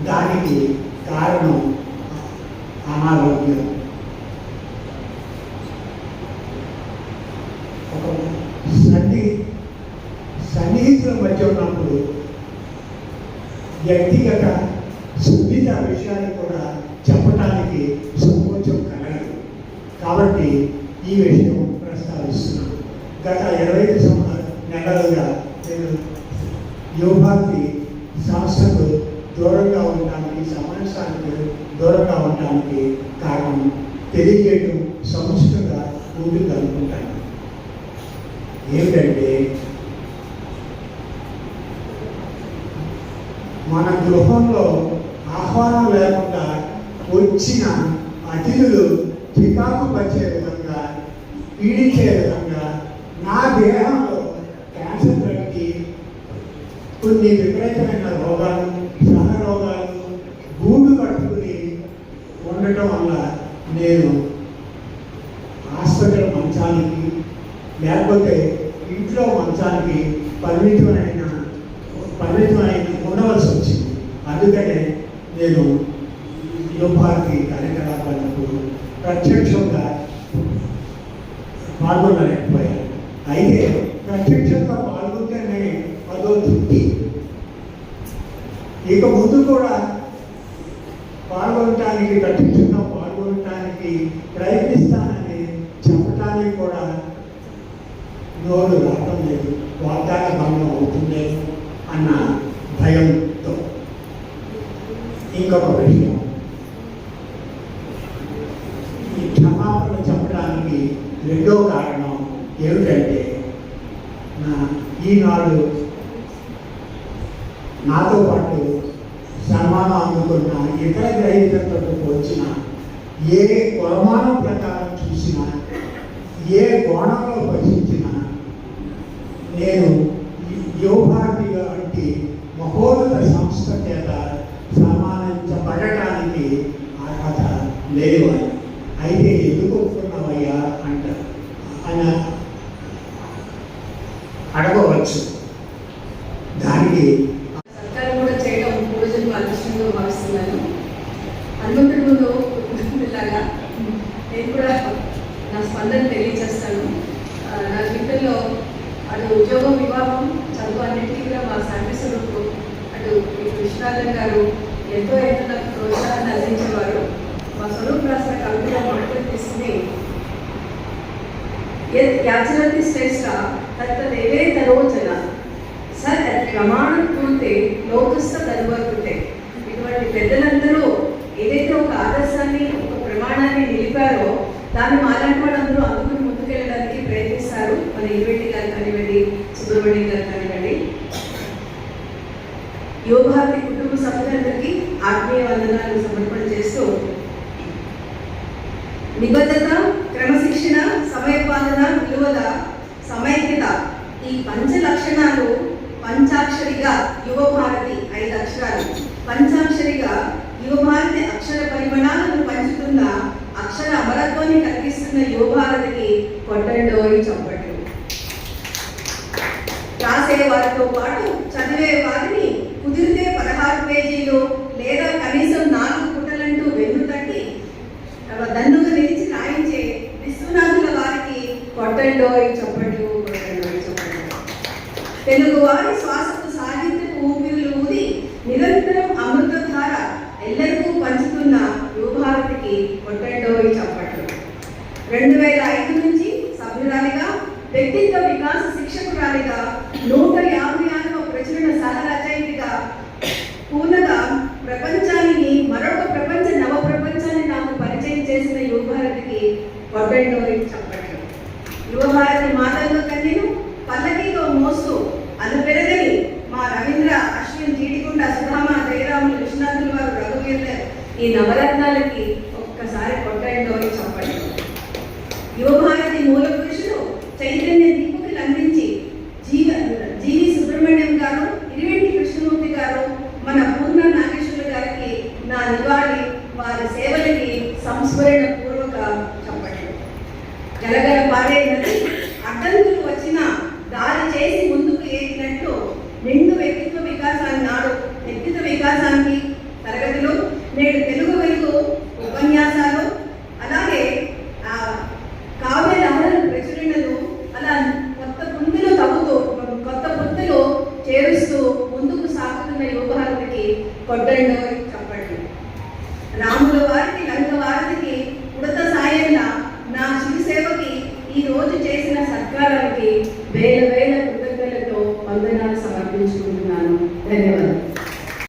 దానికి కారణం అనారోగ్యం. ఒక సన్నిహితుల మధ్య ఉన్నప్పుడు వ్యక్తిగత సున్నిత విషయాన్ని కూడా చెప్పడానికి సంకోచం కలగదు. కాబట్టి ఈ విషయం ప్రస్తావిస్తున్నాను. గత 25 నెలలుగా నేను యువభారతి సంస్థకు దూరంగా ఉండడానికి, సమావేశానికి దూరంగా ఉండడానికి కారణం తెలియజేయడం సముచితంగా ఉంటుంది అనుకుంటాను. ఏమిటంటే, మన గృహంలో ఆహ్వానం లేకుండా వచ్చిన అతిథులు చికాకు పరిచే విధంగా, పీడించే విధంగా నా దేహంలో క్యాన్సర్ పెట్టి కొన్ని విపరీతమైన రోగాలు, సహ రోగాలు గూడు కట్టుకుని ఉండటం వల్ల నేను హాస్పిటల్ మంచానికి, లేకపోతే ఇంట్లో మంచానికి పరిమితమైన ఉండవలసి వచ్చింది. అందుకనే నేను యువభారతి కార్యకలాపాలకు ప్రత్యక్షంగా పాల్గొనలేకపోయాను. అయితే ప్రత్యక్షంగా పాల్గొంటేనే అదో తృప్తి. ఇక ముందు కూడా ప్రత్యక్షంగా పాల్గొనటానికి ప్రయత్నిస్తానని చెప్పడానికి కూడా నోరు రావడం లేదు. వాగ్దాన భంగం అవుతుందేమో అన్న భయంతో. ఇంకొక విషయం, ఈ క్షమాపణ చెప్పడానికి రెండో కారణం ఏమిటంటే, ఈనాడు నాతో పాటు సన్మానం అందుకున్న ఇతర గ్రహీతలతో పోల్చిన ఏ కొలమానం ప్రకారం చూసినా, ఏ కోణంలో పఠించినా నేను యువభారతి వంటి మహోన్నత సంస్థ చేత సన్మానించబడటానికి అర్హత లేనివాడు. అయితే ఎందుకు ఒప్పుకున్నావయ్యా అని అడగవచ్చు. దానికి సత్కారం కూడా చేయడం పూర్వజన్మ అదృష్టంగా భావిస్తున్నాను. హనుమంతుడి ముందు లాగా నేను కూడా నా స్పందన తెలియజేస్తాను. నా జీవితంలో అటు ఉద్యోగం, వివాహం, చదువు అన్నింటినీ కూడా మా శాంతి స్వరూపు అటు విశ్వనాథన్ గారు ఎంతో నాకు ప్రోత్సాహాన్ని అందించేవారు. మా స్వరూపు రాసిన కవితలో మొదటి తీసుకుని యాచరతి శ్రేష్ట తత్తదేవే తరోచన సర్ ప్రమాణం కూర్తే లోకస్థ తరువర్తే. ఇటువంటి పెద్దలందరూ ఏదైతే ఒక ఆదర్శాన్ని, ఒక ప్రమాణాన్ని నిలిపారో దాన్ని మాలాంటి వాళ్ళందరూ అందుకుని ముందుకెళ్ళడానికి ప్రయత్నిస్తారు. మన ఇరువెంటి గారు కానివ్వండి, సుబ్రహ్మణ్యం గారు కానివ్వండి. యువభారతి కుటుంబ సభ్యులందరికీ ఆత్మీయ వందనాలు సమర్పణ చేస్తూ, నిబద్ధత, క్రమశిక్షణ, సమయపాలన, విలువల సమైక్యత, ఈ పంచ లక్షణాలు పంచాక్షరిగా యువభారతి 5 అక్షరాలు పంచాక్షరిగా యువభారతి అక్షర పరిమాణాలను పంచుతున్న, అక్షర అమరత్వాన్ని కలిగిస్తున్న యువభారతికి కొట్టండోయి చప్పట్లు. రాసే వారితో పాటు చదివే వారిని కుదిరితే 16 పేజీలు లేదా కనీసం 4 పుటలంటూ వెన్ను తట్టి దన్నుగా నిలిచి రాయించే విశ్వనాథుల వారికి కొట్టండోయి చప్పట్లు, కొట్టండోయి చప్పట్లు. తెలుగు వారి శ్వాసకు సాహిత్యపు ఊపిరులు ఊది నిరంతరం అమృతధార ఎల్లరికూ పంచుతున్న యువభారతికి కొట్టండోయి చప్పట్లు. 2005 నుంచి సభ్యురాలిగా, వ్యక్తిత్వ వికాస శిక్షకురాలిగా, 156వ ప్రచురణ సహరచయితగా, పూర్ణగా ప్రపంచానికి మరొక నవ ప్రపంచాన్ని నాకు పరిచయం చేసిన యువభారతికి కొట్టండోయి చప్పట్లు. యువభారతి మాటల్లో కన్నీను పల్లకీలో మోస్తూ అనుపెరగని మా రవీంద్ర, అశ్విన్, జీడిగుండ, సుధామ, జయరాములు, విశ్వనాథుల వారు, రఘువీర్ల ఈ నవరత్నాలకి ఒక్కసారి కొట్టండోయి చప్పట్లు. యువభారతి మూల పురుషులు చైతన్య దీపుకులు అందించి జీవి సుబ్రహ్మణ్యం గారు, ఇరువెంటి కృష్ణమూర్తి గారు, మన పూర్ణ నాగేశ్వర గారికి నా నివాళి. వారి సేవలకి సంస్మరణ పూర్వక చప్పట్లు. గలగల పారే నది అడ్డంకులు వచ్చిన దారి చేసి ముందుకు ఏగినట్లు నిండు వ్యక్తిత్వ వికాసానికి తరగతులు, నేడు తెలుగు వెలుగు ఉపన్యాసాలు, అలాగే కావ్య లహరలు ప్రచురణలు, అలా కొత్త పుంతులు చేరుస్తూ ముందుకు సాగుతున్న యువభారతికి కొట్టండోయి చప్పట్లు. రాముల వారికి, లంక వారికి, ఉడత సాయంగా నా శివసేవకి ఈ రోజు చేసిన సత్కారానికి వేల కృతజ్ఞతలతో వందనాలు సమర్పించుకుంటున్నాను. ధన్యవాదాలు.